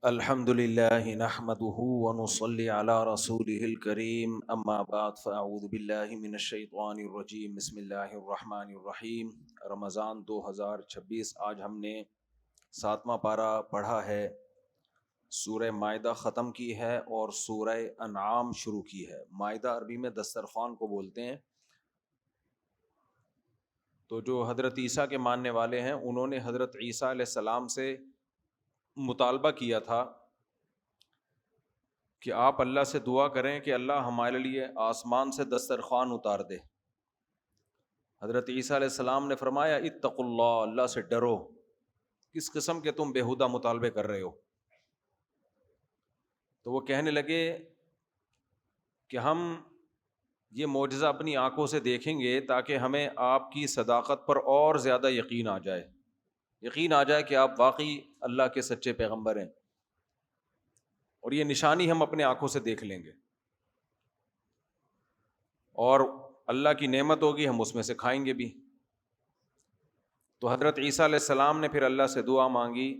الحمد لله نحمده ونصلي على رسوله الكريم اما بعد فاعوذ بالله من الشیطان الرجیم بسم اللہ الرحمن الرحیم۔ رمضان 2026، آج ہم نے 7واں پارہ پڑھا ہے، سورہ مائدہ ختم کی ہے اور سورہ انعام شروع کی ہے۔ مائدہ عربی میں دسترخوان کو بولتے ہیں۔ تو جو حضرت عیسیٰ کے ماننے والے ہیں انہوں نے حضرت عیسیٰ علیہ السلام سے مطالبہ کیا تھا کہ آپ اللہ سے دعا کریں کہ اللہ ہمارے لیے آسمان سے دسترخوان اتار دے۔ حضرت عیسیٰ علیہ السلام نے فرمایا اتقوا اللہ، اللہ سے ڈرو، کس قسم کے تم بےہودہ مطالبے کر رہے ہو؟ تو وہ کہنے لگے کہ ہم یہ معجزہ اپنی آنکھوں سے دیکھیں گے تاکہ ہمیں آپ کی صداقت پر اور زیادہ یقین آ جائے کہ آپ واقعی اللہ کے سچے پیغمبر ہیں، اور یہ نشانی ہم اپنے آنکھوں سے دیکھ لیں گے، اور اللہ کی نعمت ہوگی ہم اس میں سے کھائیں گے بھی۔ تو حضرت عیسیٰ علیہ السلام نے پھر اللہ سے دعا مانگی،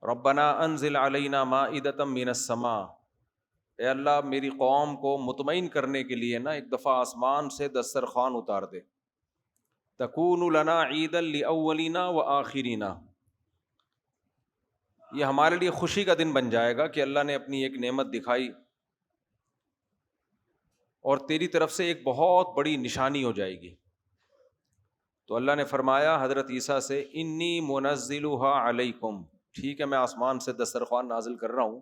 ربنا انزل علینا مائدۃ من السماء، اے اللہ میری قوم کو مطمئن کرنے کے لیے نا ایک دفعہ آسمان سے دسترخوان اتار دے، تکون لنا عیدا لاولینا وآخرینا، یہ ہمارے لیے خوشی کا دن بن جائے گا کہ اللہ نے اپنی ایک نعمت دکھائی اور تیری طرف سے ایک بہت بڑی نشانی ہو جائے گی۔ تو اللہ نے فرمایا حضرت عیسیٰ سے انی منزلھا علیکم، ٹھیک ہے میں آسمان سے دسترخوان نازل کر رہا ہوں،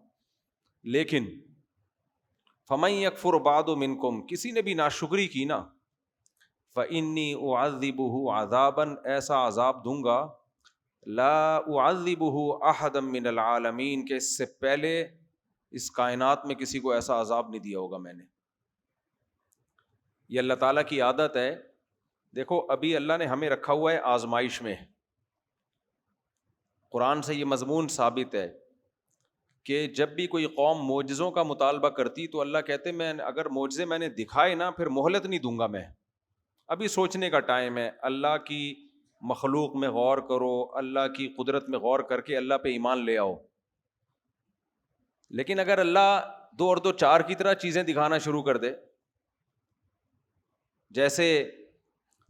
لیکن فمن یکفر بعد منکم، کسی نے بھی ناشکری کی نا، فانی اعذبہ عذابا، ایسا عذاب دوں گا لا اعذبہ احدا من العالمین، کہ اس سے پہلے اس کائنات میں کسی کو ایسا عذاب نہیں دیا ہوگا میں نے۔ یہ اللہ تعالیٰ کی عادت ہے۔ دیکھو ابھی اللہ نے ہمیں رکھا ہوا ہے آزمائش میں، قرآن سے یہ مضمون ثابت ہے کہ جب بھی کوئی قوم معجزوں کا مطالبہ کرتی تو اللہ کہتے میں اگر معجزے میں نے دکھائے نا پھر مہلت نہیں دوں گا میں، ابھی سوچنے کا ٹائم ہے، اللہ کی مخلوق میں غور کرو، اللہ کی قدرت میں غور کر کے اللہ پہ ایمان لے آؤ۔ لیکن اگر اللہ 2 اور 2 4 کی طرح چیزیں دکھانا شروع کر دے، جیسے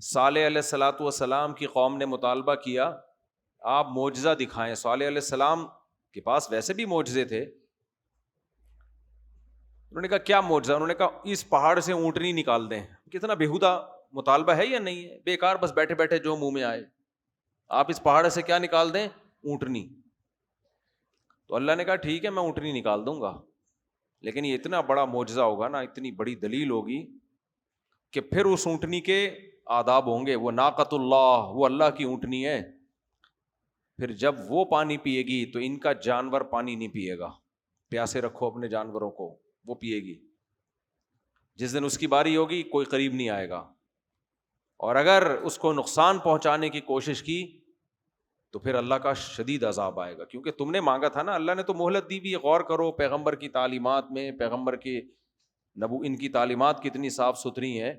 صالح علیہ الصلاۃ والسلام کی قوم نے مطالبہ کیا آپ معجزہ دکھائیں، صالح علیہ السلام کے پاس ویسے بھی معجزے تھے، انہوں نے کہا کیا معجزہ؟ انہوں نے کہا اس پہاڑ سے اونٹنی نکال دیں۔ کتنا بےہودہ مطالبہ ہے یا نہیں ہے؟ بیکار، بس بیٹھے بیٹھے جو منہ میں آئے، آپ اس پہاڑ سے کیا نکال دیں؟ اونٹنی۔ تو اللہ نے کہا ٹھیک ہے میں اونٹنی نکال دوں گا، لیکن یہ اتنا بڑا معجزہ ہوگا نا، اتنی بڑی دلیل ہوگی کہ پھر اس اونٹنی کے آداب ہوں گے، وہ ناقۃ اللہ، وہ اللہ کی اونٹنی ہے، پھر جب وہ پانی پیے گی تو ان کا جانور پانی نہیں پیے گا، پیاسے رکھو اپنے جانوروں کو، وہ پیے گی، جس دن اس کی باری ہوگی کوئی قریب نہیں آئے گا، اور اگر اس کو نقصان پہنچانے کی کوشش کی تو پھر اللہ کا شدید عذاب آئے گا، کیونکہ تم نے مانگا تھا نا، اللہ نے تو مہلت دی بھی ہے۔ غور کرو پیغمبر کی تعلیمات میں، پیغمبر کی ان کی تعلیمات کتنی صاف ستھری ہیں،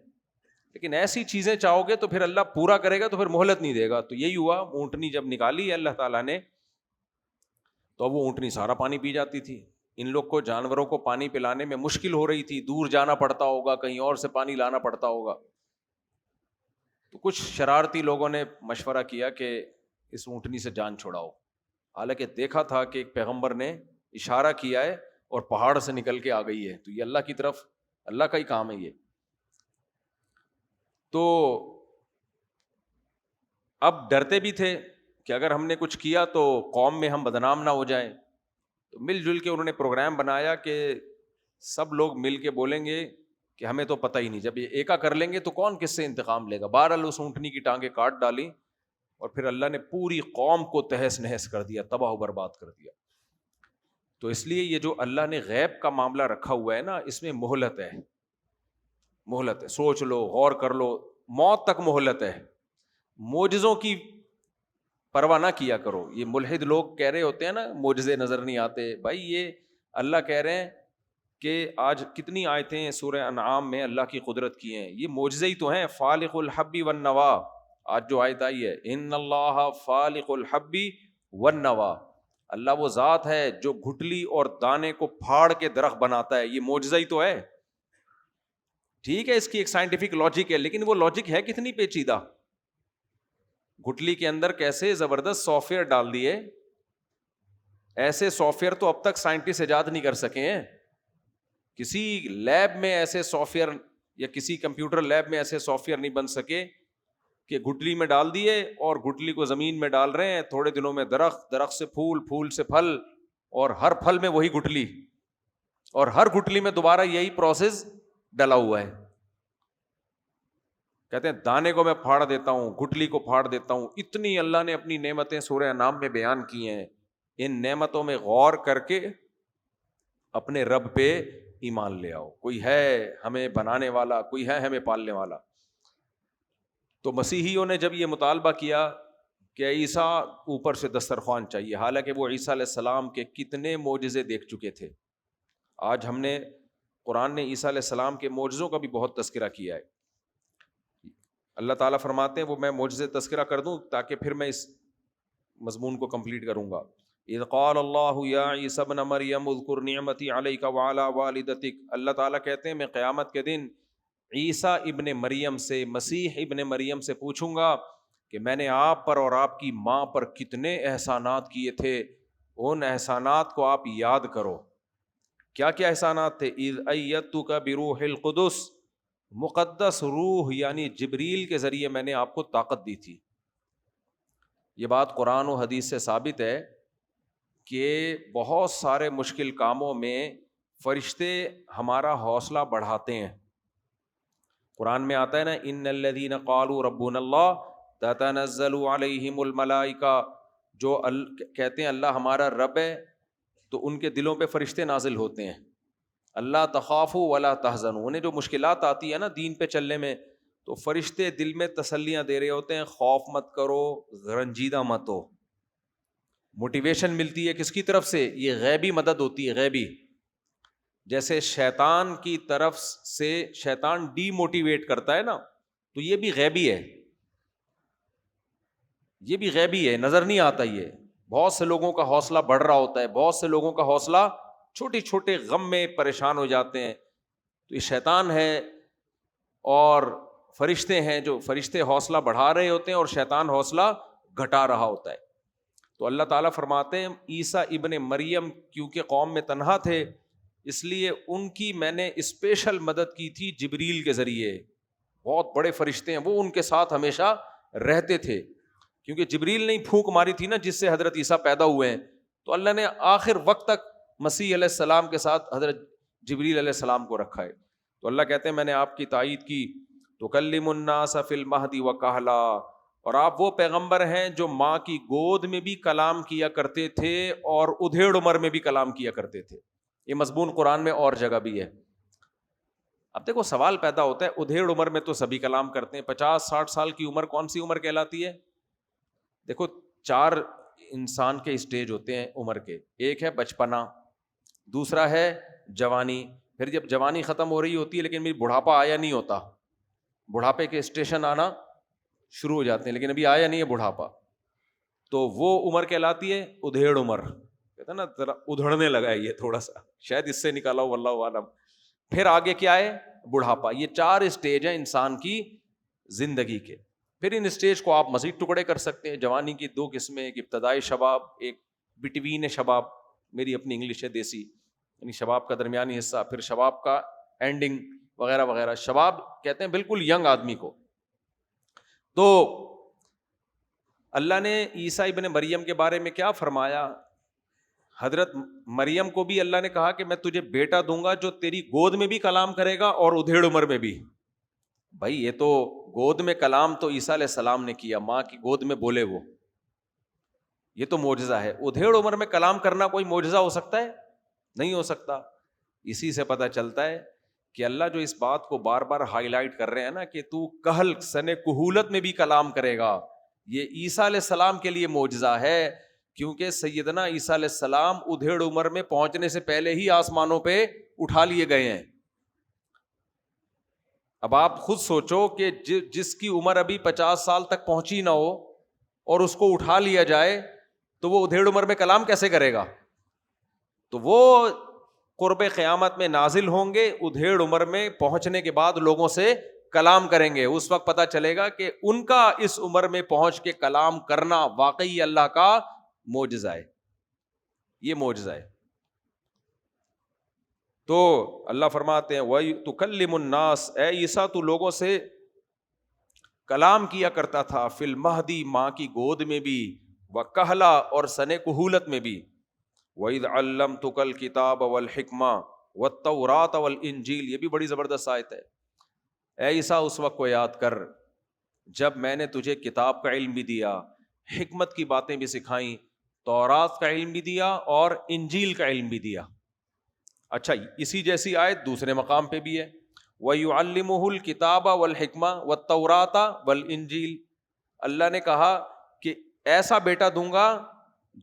لیکن ایسی چیزیں چاہو گے تو پھر اللہ پورا کرے گا تو پھر مہلت نہیں دے گا۔ تو یہی ہوا، اونٹنی جب نکالی ہے اللہ تعالیٰ نے تو اب وہ اونٹنی سارا پانی پی جاتی تھی۔ ان لوگ کو جانوروں کو پانی پلانے میں مشکل ہو رہی تھی، دور جانا پڑتا ہوگا، کہیں اور سے پانی لانا پڑتا ہوگا، تو کچھ شرارتی لوگوں نے مشورہ کیا کہ اس اونٹنی سے جان چھڑاؤ، حالانکہ دیکھا تھا کہ ایک پیغمبر نے اشارہ کیا ہے اور پہاڑ سے نکل کے آ گئی ہے، تو یہ اللہ کی طرف، اللہ کا ہی کام ہے یہ۔ تو اب ڈرتے بھی تھے کہ اگر ہم نے کچھ کیا تو قوم میں ہم بدنام نہ ہو جائیں، تو مل جل کے انہوں نے پروگرام بنایا کہ سب لوگ مل کے بولیں گے کہ ہمیں تو پتہ ہی نہیں، جب یہ ایکا کر لیں گے تو کون کس سے انتقام لے گا۔ بہرحال اس اونٹنی کی ٹانگیں کاٹ ڈالی اور پھر اللہ نے پوری قوم کو تہس نہس کر دیا، تباہ و برباد کر دیا۔ تو اس لیے یہ جو اللہ نے غیب کا معاملہ رکھا ہوا ہے نا، اس میں مہلت ہے، مہلت ہے، سوچ لو، غور کر لو، موت تک مہلت ہے۔ معجزوں کی پرواہ نہ کیا کرو۔ یہ ملحد لوگ کہہ رہے ہوتے ہیں نا معجزے نظر نہیں آتے، بھائی یہ اللہ کہہ رہے ہیں کہ آج کتنی آیتیں سورہ انعام میں اللہ کی قدرت کی ہیں، یہ معجزے ہی تو ہیں۔ فالق الحب والنوا، آج جو آیت آئی ہے ان اللہ فالق الحب والنوا، اللہ وہ ذات ہے جو گھٹلی اور دانے کو پھاڑ کے درخت بناتا ہے. یہ معجزہ ہی تو ہے. ٹھیک ہے اس کی ایک سائنٹیفک لاجک ہے, لیکن وہ لاجک ہے کتنی پیچیدہ. گھٹلی کے اندر کیسے زبردست سافٹ ویئر ڈال دیے, ایسے سافٹ ویئر تو اب تک سائنٹسٹ ایجاد نہیں کر سکے ہیں. کسی لیب میں ایسے سافٹ ویئر یا کسی کمپیوٹر لیب میں ایسے سافٹ ویئر نہیں بن سکے کہ گھٹلی میں ڈال دیے اور گھٹلی کو زمین میں ڈال رہے ہیں, تھوڑے دنوں میں درخت, درخت سے پھول, پھول سے پھل, اور ہر پھل میں وہی گھٹلی, اور ہر گھٹلی میں دوبارہ یہی پروسیس ڈلا ہوا ہے. کہتے ہیں دانے کو میں پھاڑ دیتا ہوں, گھٹلی کو پھاڑ دیتا ہوں. اتنی اللہ نے اپنی نعمتیں سورہ انعام میں بیان کی ہیں. ان نعمتوں میں غور کر کے اپنے رب پہ ایمان لے آؤ. کوئی ہے ہمیں بنانے والا, کوئی ہے ہمیں پالنے والا. تو مسیحیوں نے جب یہ مطالبہ کیا کہ عیسیٰ اوپر سے دسترخوان چاہیے, حالانکہ وہ عیسیٰ علیہ السلام کے کتنے معجزے دیکھ چکے تھے. آج ہم نے قرآن نے عیسیٰ علیہ السلام کے معجزوں کا بھی بہت تذکرہ کیا ہے. اللہ تعالیٰ فرماتے ہیں وہ میں معجزے تذکرہ کر دوں تاکہ پھر میں اس مضمون کو کمپلیٹ کروں گا. اذ قال اللہ یا عیسی ابن مریم اذکر نعمتی علیک وعلی والدتک. اللہ تعالیٰ کہتے ہیں میں قیامت کے دن عیسیٰ ابن مریم سے, مسیح ابن مریم سے پوچھوں گا کہ میں نے آپ پر اور آپ کی ماں پر کتنے احسانات کیے تھے, ان احسانات کو آپ یاد کرو. کیا کیا احسانات تھے؟ اذ ایدتک بروح القدس, مقدس روح یعنی جبریل کے ذریعے میں نے آپ کو طاقت دی تھی. یہ بات قرآن و حدیث سے ثابت ہے کہ بہت سارے مشکل کاموں میں فرشتے ہمارا حوصلہ بڑھاتے ہیں. قرآن میں آتا ہے نا ان الذین قالوا ربنا اللہ تتنزل علیہم الملائکہ, جو کہتے ہیں اللہ ہمارا رب ہے تو ان کے دلوں پہ فرشتے نازل ہوتے ہیں. اللہ تخافوا ولا تحزنوا, انہیں جو مشکلات آتی ہے نا دین پہ چلنے میں, تو فرشتے دل میں تسلیاں دے رہے ہوتے ہیں, خوف مت کرو, رنجیدہ مت ہو. موٹیویشن ملتی ہے کس کی طرف سے؟ یہ غیبی مدد ہوتی ہے, غیبی. جیسے شیطان کی طرف سے شیطان ڈی موٹیویٹ کرتا ہے نا, تو یہ بھی غیبی ہے, یہ بھی غیبی ہے, نظر نہیں آتا. یہ بہت سے لوگوں کا حوصلہ بڑھ رہا ہوتا ہے, بہت سے لوگوں کا حوصلہ چھوٹے چھوٹے غم میں پریشان ہو جاتے ہیں. تو یہ شیطان ہے اور فرشتے ہیں, جو فرشتے حوصلہ بڑھا رہے ہوتے ہیں اور شیطان حوصلہ گھٹا رہا ہوتا ہے. تو اللہ تعالیٰ فرماتے ہیں عیسیٰ ابن مریم کیونکہ قوم میں تنہا تھے, اس لیے ان کی میں نے اسپیشل مدد کی تھی جبریل کے ذریعے. بہت بڑے فرشتے ہیں, وہ ان کے ساتھ ہمیشہ رہتے تھے, کیونکہ جبریل نے پھونک ماری تھی نا جس سے حضرت عیسیٰ پیدا ہوئے ہیں. تو اللہ نے آخر وقت تک مسیح علیہ السلام کے ساتھ حضرت جبریل علیہ السلام کو رکھا ہے. تو اللہ کہتے ہیں میں نے آپ کی تائید کی. تکلم الناس فی المہد وکہلا, اور آپ وہ پیغمبر ہیں جو ماں کی گود میں بھی کلام کیا کرتے تھے اور ادھیڑ عمر میں بھی کلام کیا کرتے تھے. یہ مضمون قرآن میں اور جگہ بھی ہے. اب دیکھو سوال پیدا ہوتا ہے, ادھیڑ عمر میں تو سبھی کلام کرتے ہیں, 50-60 سال کی عمر کون سی عمر کہلاتی ہے؟ دیکھو 4 انسان کے اسٹیج ہوتے ہیں عمر کے. ایک ہے بچپنا, دوسرا ہے جوانی, پھر جب جوانی ختم ہو رہی ہوتی ہے لیکن میری بڑھاپا آیا نہیں ہوتا, بڑھاپے کے اسٹیشن آنا شروع ہو جاتے ہیں لیکن ابھی آیا نہیں ہے بڑھاپا, تو وہ عمر کہلاتی ہے ادھیڑ عمر. کہتا نا ذرا ادھڑنے لگا ہے یہ تھوڑا سا, شاید اس سے نکالا ہو واللہ عالم. پھر آگے کیا ہے؟ بڑھاپا. یہ 4 اسٹیج ہیں انسان کی زندگی کے. پھر ان اسٹیج کو آپ مزید ٹکڑے کر سکتے ہیں. جوانی کی 2 قسمیں, ایک ابتدائی شباب, ایک بٹوین شباب, میری اپنی انگلش ہے دیسی, یعنی شباب کا درمیانی حصہ, پھر شباب کا اینڈنگ وغیرہ وغیرہ. شباب کہتے ہیں بالکل ینگ آدمی کو. تو اللہ نے عیسیٰ ابن مریم کے بارے میں کیا فرمایا؟ حضرت مریم کو بھی اللہ نے کہا کہ میں تجھے بیٹا دوں گا جو تیری گود میں بھی کلام کرے گا اور ادھیڑ عمر میں بھی. بھائی یہ تو گود میں کلام تو عیسیٰ علیہ السلام نے کیا, ماں کی گود میں بولے وہ, یہ تو معجزہ ہے. ادھیڑ عمر میں کلام کرنا کوئی معجزہ ہو سکتا ہے؟ نہیں ہو سکتا. اسی سے پتہ چلتا ہے کہ اللہ جو اس بات کو بار بار ہائی لائٹ کر رہے ہیں نا کہ تو کہل سن کہولت میں بھی کلام کرے گا, یہ عیسیٰ علیہ السلام کے لیے معجزہ ہے, کیونکہ سیدنا عیسیٰ علیہ السلام ادھیڑ عمر میں پہنچنے سے پہلے ہی آسمانوں پہ اٹھا لیے گئے ہیں. اب آپ خود سوچو کہ جس کی عمر ابھی 50 سال تک پہنچی نہ ہو اور اس کو اٹھا لیا جائے تو وہ ادھیڑ عمر میں کلام کیسے کرے گا؟ تو وہ قرب قیامت میں نازل ہوں گے، ادھیڑ عمر میں پہنچنے کے بعد لوگوں سے کلام کریں گے. اس وقت پتا چلے گا کہ ان کا اس عمر میں پہنچ کے کلام کرنا واقعی اللہ کا معجزہ ہے. یہ معجزہ ہے. تو اللہ فرماتے ہیں وَتُكَلِّمُ النَّاسَ، اے عیسیٰ تو لوگوں سے کلام کیا کرتا تھا، فی المہدی ماں کی گود میں بھی، وکہلا اور سن کہولت میں بھی. وَإِذْ عَلَّمْتُكَ الْكِتَابَ وَالْحِکْمَةَ وَالتَّوْرَاةَ وَالْإِنْجِیلَ. یہ بھی بڑی زبردست آیت ہے. اے عیسیٰ اس وقت کو یاد کر جب میں نے تجھے کتاب کا علم بھی دیا، حکمت کی باتیں بھی سکھائیں، تورات کا علم بھی دیا اور انجیل کا علم بھی دیا. اچھا، اسی جیسی آیت دوسرے مقام پہ بھی ہے، وَيُعَلِّمُهُ الْكِتَابَ وَالْحِکْمَةَ وَالتَّوْرَاةَ وَالْإِنْجِیلَ. اللہ نے کہا کہ ایسا بیٹا دوں گا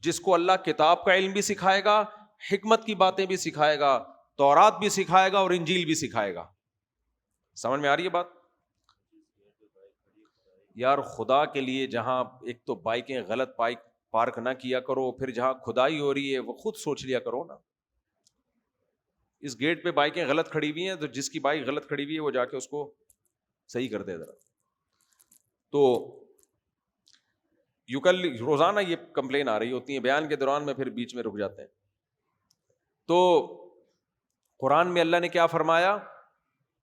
جس کو اللہ کتاب کا علم بھی سکھائے گا، حکمت کی باتیں بھی سکھائے گا، تورات بھی سکھائے گا اور انجیل بھی سکھائے گا. سمجھ میں آ رہی ہے بات؟ یار خدا کے لیے جہاں ایک تو بائکیں غلط پارک نہ کیا کرو، پھر جہاں کھدائی ہو رہی ہے وہ خود سوچ لیا کرو نا. اس گیٹ پہ بائکیں غلط کھڑی ہوئی ہیں تو جس کی بائک غلط کھڑی ہوئی ہے وہ جا کے اس کو صحیح کر دے ذرا. تو روزانہ یہ کمپلین آ رہی ہوتی ہیں، بیان کے دوران میں پھر بیچ میں رک جاتے ہیں. تو قرآن میں اللہ نے کیا فرمایا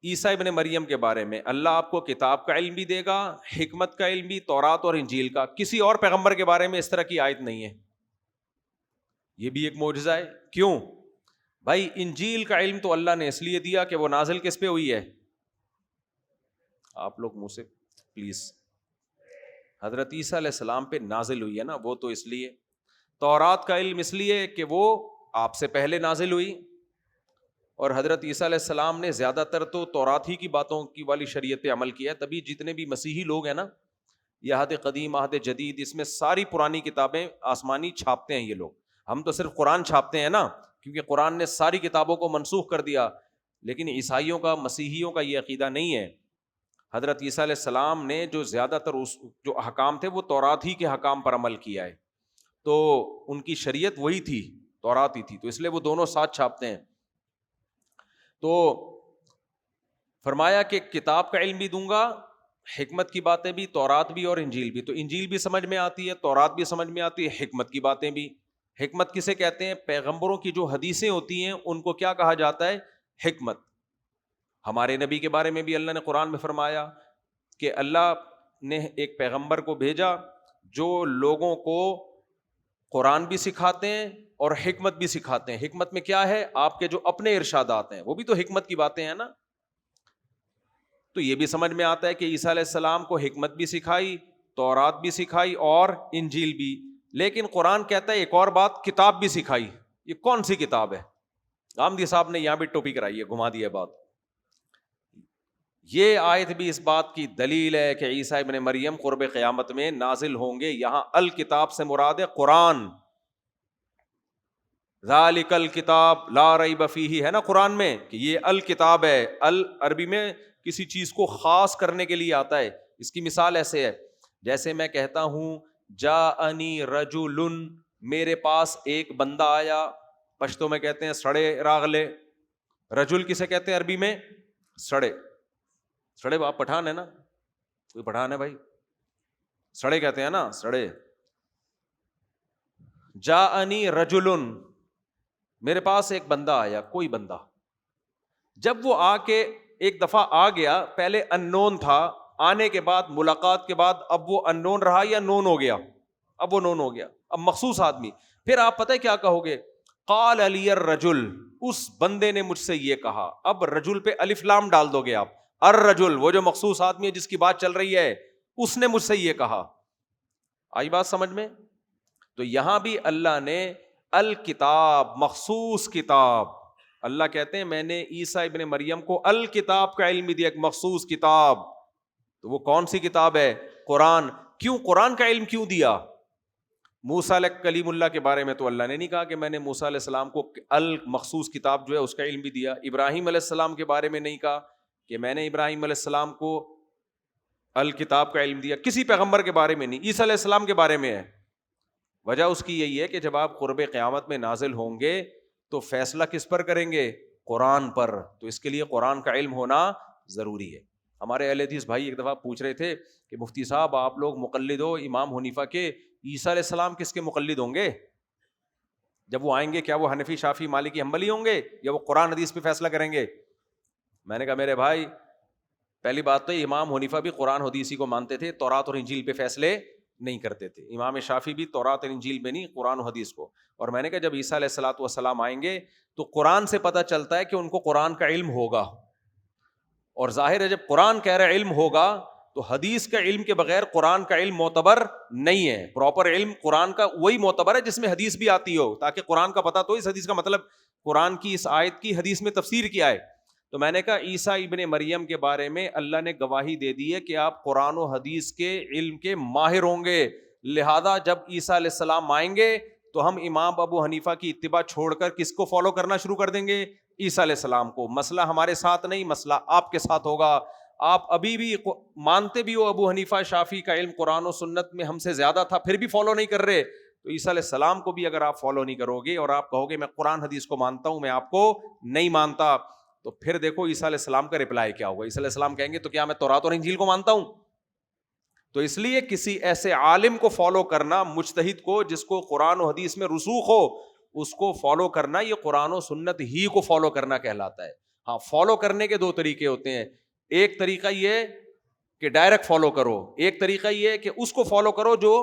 عیسیٰ ابن مریم کے بارے میں؟ اللہ آپ کو کتاب کا علم بھی دے گا، حکمت کا علم بھی، تورات اور انجیل کا. کسی اور پیغمبر کے بارے میں اس طرح کی آیت نہیں ہے. یہ بھی ایک معجزہ ہے. کیوں بھائی؟ انجیل کا علم تو اللہ نے اس لیے دیا کہ وہ نازل کس پہ ہوئی ہے؟ آپ لوگ منہ سے پلیز، حضرت عیسیٰ علیہ السلام پہ نازل ہوئی ہے نا، وہ تو اس لیے. تورات کا علم اس لیے کہ وہ آپ سے پہلے نازل ہوئی، اور حضرت عیسیٰ علیہ السلام نے زیادہ تر تو تورات ہی کی باتوں کی والی شریعت پہ عمل کیا ہے. تبھی جتنے بھی مسیحی لوگ ہیں نا، یہ عہد قدیم عہد جدید، اس میں ساری پرانی کتابیں آسمانی چھاپتے ہیں یہ لوگ. ہم تو صرف قرآن چھاپتے ہیں نا، کیونکہ قرآن نے ساری کتابوں کو منسوخ کر دیا. لیکن عیسائیوں کا، مسیحیوں کا یہ عقیدہ نہیں ہے. حضرت عیسیٰ علیہ السلام نے جو زیادہ تر جو احکام تھے وہ تورات ہی کے احکام پر عمل کیا ہے. تو ان کی شریعت وہی تھی، تورات ہی تھی، تو اس لیے وہ دونوں ساتھ چھاپتے ہیں. تو فرمایا کہ کتاب کا علم بھی دوں گا، حکمت کی باتیں بھی، تورات بھی اور انجیل بھی. تو انجیل بھی سمجھ میں آتی ہے، تورات بھی سمجھ میں آتی ہے، حکمت کی باتیں بھی. حکمت کسے کہتے ہیں؟ پیغمبروں کی جو حدیثیں ہوتی ہیں ان کو کیا کہا جاتا ہے؟ حکمت. ہمارے نبی کے بارے میں بھی اللہ نے قرآن میں فرمایا کہ اللہ نے ایک پیغمبر کو بھیجا جو لوگوں کو قرآن بھی سکھاتے ہیں اور حکمت بھی سکھاتے ہیں. حکمت میں کیا ہے؟ آپ کے جو اپنے ارشادات ہیں وہ بھی تو حکمت کی باتیں ہیں نا. تو یہ بھی سمجھ میں آتا ہے کہ عیسیٰ علیہ السلام کو حکمت بھی سکھائی، تورات بھی سکھائی اور انجیل بھی. لیکن قرآن کہتا ہے ایک اور بات، کتاب بھی سکھائی. یہ کون سی کتاب ہے؟ غامدی صاحب نے یہاں بھی ٹوپی کرائی ہے، گھما دی ہے بات. یہ آیت بھی اس بات کی دلیل ہے کہ عیسیٰ ابن مریم قرب قیامت میں نازل ہوں گے. یہاں الکتاب سے مراد ہے قرآن. ذالک الکتاب لا ریب فیہ ہے نا قرآن میں کہ یہ الکتاب ہے. ال عربی میں کسی چیز کو خاص کرنے کے لیے آتا ہے. اس کی مثال ایسے ہے جیسے میں کہتا ہوں جاءنی رجل، میرے پاس ایک بندہ آیا. پشتو میں کہتے ہیں سڑے راغلے. رجل کسے کہتے ہیں عربی میں؟ سڑے. سڑے آپ پٹھان ہے نا؟ کوئی پٹھان ہے بھائی؟ سڑے کہتے ہیں نا، سڑے. جاءنی رجل، میرے پاس ایک بندہ آیا، کوئی بندہ. جب وہ آ کے ایک دفعہ آ گیا، پہلے ان نون تھا، آنے کے بعد ملاقات کے بعد اب وہ ان نون رہا یا نون ہو گیا؟ اب وہ نون ہو گیا، اب مخصوص آدمی. پھر آپ پتہ کیا کہو گے؟ قال علی الرجل، اس بندے نے مجھ سے یہ کہا. اب رجل پہ الف لام ڈال دو گے آپ. الرجل وہ جو مخصوص آدمی ہے جس کی بات چل رہی ہے، اس نے مجھ سے یہ کہا. آئی بات سمجھ میں؟ تو یہاں بھی اللہ نے الکتاب، مخصوص کتاب. اللہ کہتے ہیں میں نے عیسیٰ ابن مریم کو الکتاب کا علم دیا، ایک مخصوص کتاب. تو وہ کون سی کتاب ہے؟ قرآن. کیوں قرآن کا علم کیوں دیا؟ موسیٰ علیہ کلیم اللہ کے بارے میں تو اللہ نے نہیں کہا کہ میں نے موسیٰ علیہ السلام کو المخصوص کتاب جو ہے اس کا علم بھی دیا. ابراہیم علیہ السلام کے بارے میں نہیں کہا کہ میں نے ابراہیم علیہ السلام کو الکتاب کا علم دیا. کسی پیغمبر کے بارے میں نہیں. عیسیٰ علیہ السلام کے بارے میں ہے وجہ اس کی یہی ہے کہ جب آپ قرب قیامت میں نازل ہوں گے تو فیصلہ کس پر کریں گے؟ قرآن پر. تو اس کے لیے قرآن کا علم ہونا ضروری ہے. ہمارے اہل حدیث بھائی ایک دفعہ پوچھ رہے تھے کہ مفتی صاحب آپ لوگ مقلد ہو امام حنیفہ کے, عیسیٰ علیہ السلام کس کے مقلد ہوں گے جب وہ آئیں گے؟ کیا وہ حنفی شافعی مالکی حنبلی ہوں گے یا وہ قرآن حدیث پہ فیصلہ کریں گے؟ میں نے کہا میرے بھائی پہلی بات تو امام حنیفہ بھی قرآن حدیثی کو مانتے تھے, تورات اور انجیل پہ فیصلے نہیں کرتے تھے. امام شافعی بھی تورات اور انجیل پہ نہیں, قرآن و حدیث کو. اور میں نے کہا جب عیسیٰ علیہ الصلوۃ والسلام آئیں گے تو قرآن سے پتہ چلتا ہے کہ ان کو قرآن کا علم ہوگا, اور ظاہر ہے جب قرآن کہہ رہا ہے علم ہوگا تو حدیث کا علم کے بغیر قرآن کا علم معتبر نہیں ہے. پراپر علم قرآن کا وہی معتبر ہے جس میں حدیث بھی آتی ہو, تاکہ قرآن کا پتہ تو اس حدیث کا مطلب قرآن کی اس آیت کی حدیث میں تفسیر کیا ہے. تو میں نے کہا عیسیٰ ابن مریم کے بارے میں اللہ نے گواہی دے دی ہے کہ آپ قرآن و حدیث کے علم کے ماہر ہوں گے, لہذا جب عیسیٰ علیہ السلام آئیں گے تو ہم امام ابو حنیفہ کی اتباع چھوڑ کر کس کو فالو کرنا شروع کر دیں گے؟ عیسیٰ علیہ السلام کو. مسئلہ ہمارے ساتھ نہیں, مسئلہ آپ کے ساتھ ہوگا. آپ ابھی بھی مانتے بھی ہو ابو حنیفہ شافعی کا علم قرآن و سنت میں ہم سے زیادہ تھا, پھر بھی فالو نہیں کر رہے, تو عیسیٰ علیہ السلام کو بھی اگر آپ فالو نہیں کرو گے اور آپ کہو گے میں قرآن حدیث کو مانتا ہوں, میں آپ کو نہیں مانتا, تو پھر دیکھو عیسیٰ علیہ السلام کا رپلائی کیا ہوگا. عیسیٰ علیہ السلام کہیں گے تو کیا میں تورات اور انجیل کو مانتا ہوں؟ تو اس لیے کسی ایسے عالم کو فالو کرنا, مجتہد کو جس کو قرآن و حدیث میں رسوخ ہو, اس کو فالو کرنا یہ قرآن و سنت ہی کو فالو کرنا کہلاتا ہے. ہاں, فالو کرنے کے دو طریقے ہوتے ہیں. ایک طریقہ یہ کہ ڈائریکٹ فالو کرو, ایک طریقہ یہ کہ اس کو فالو کرو جو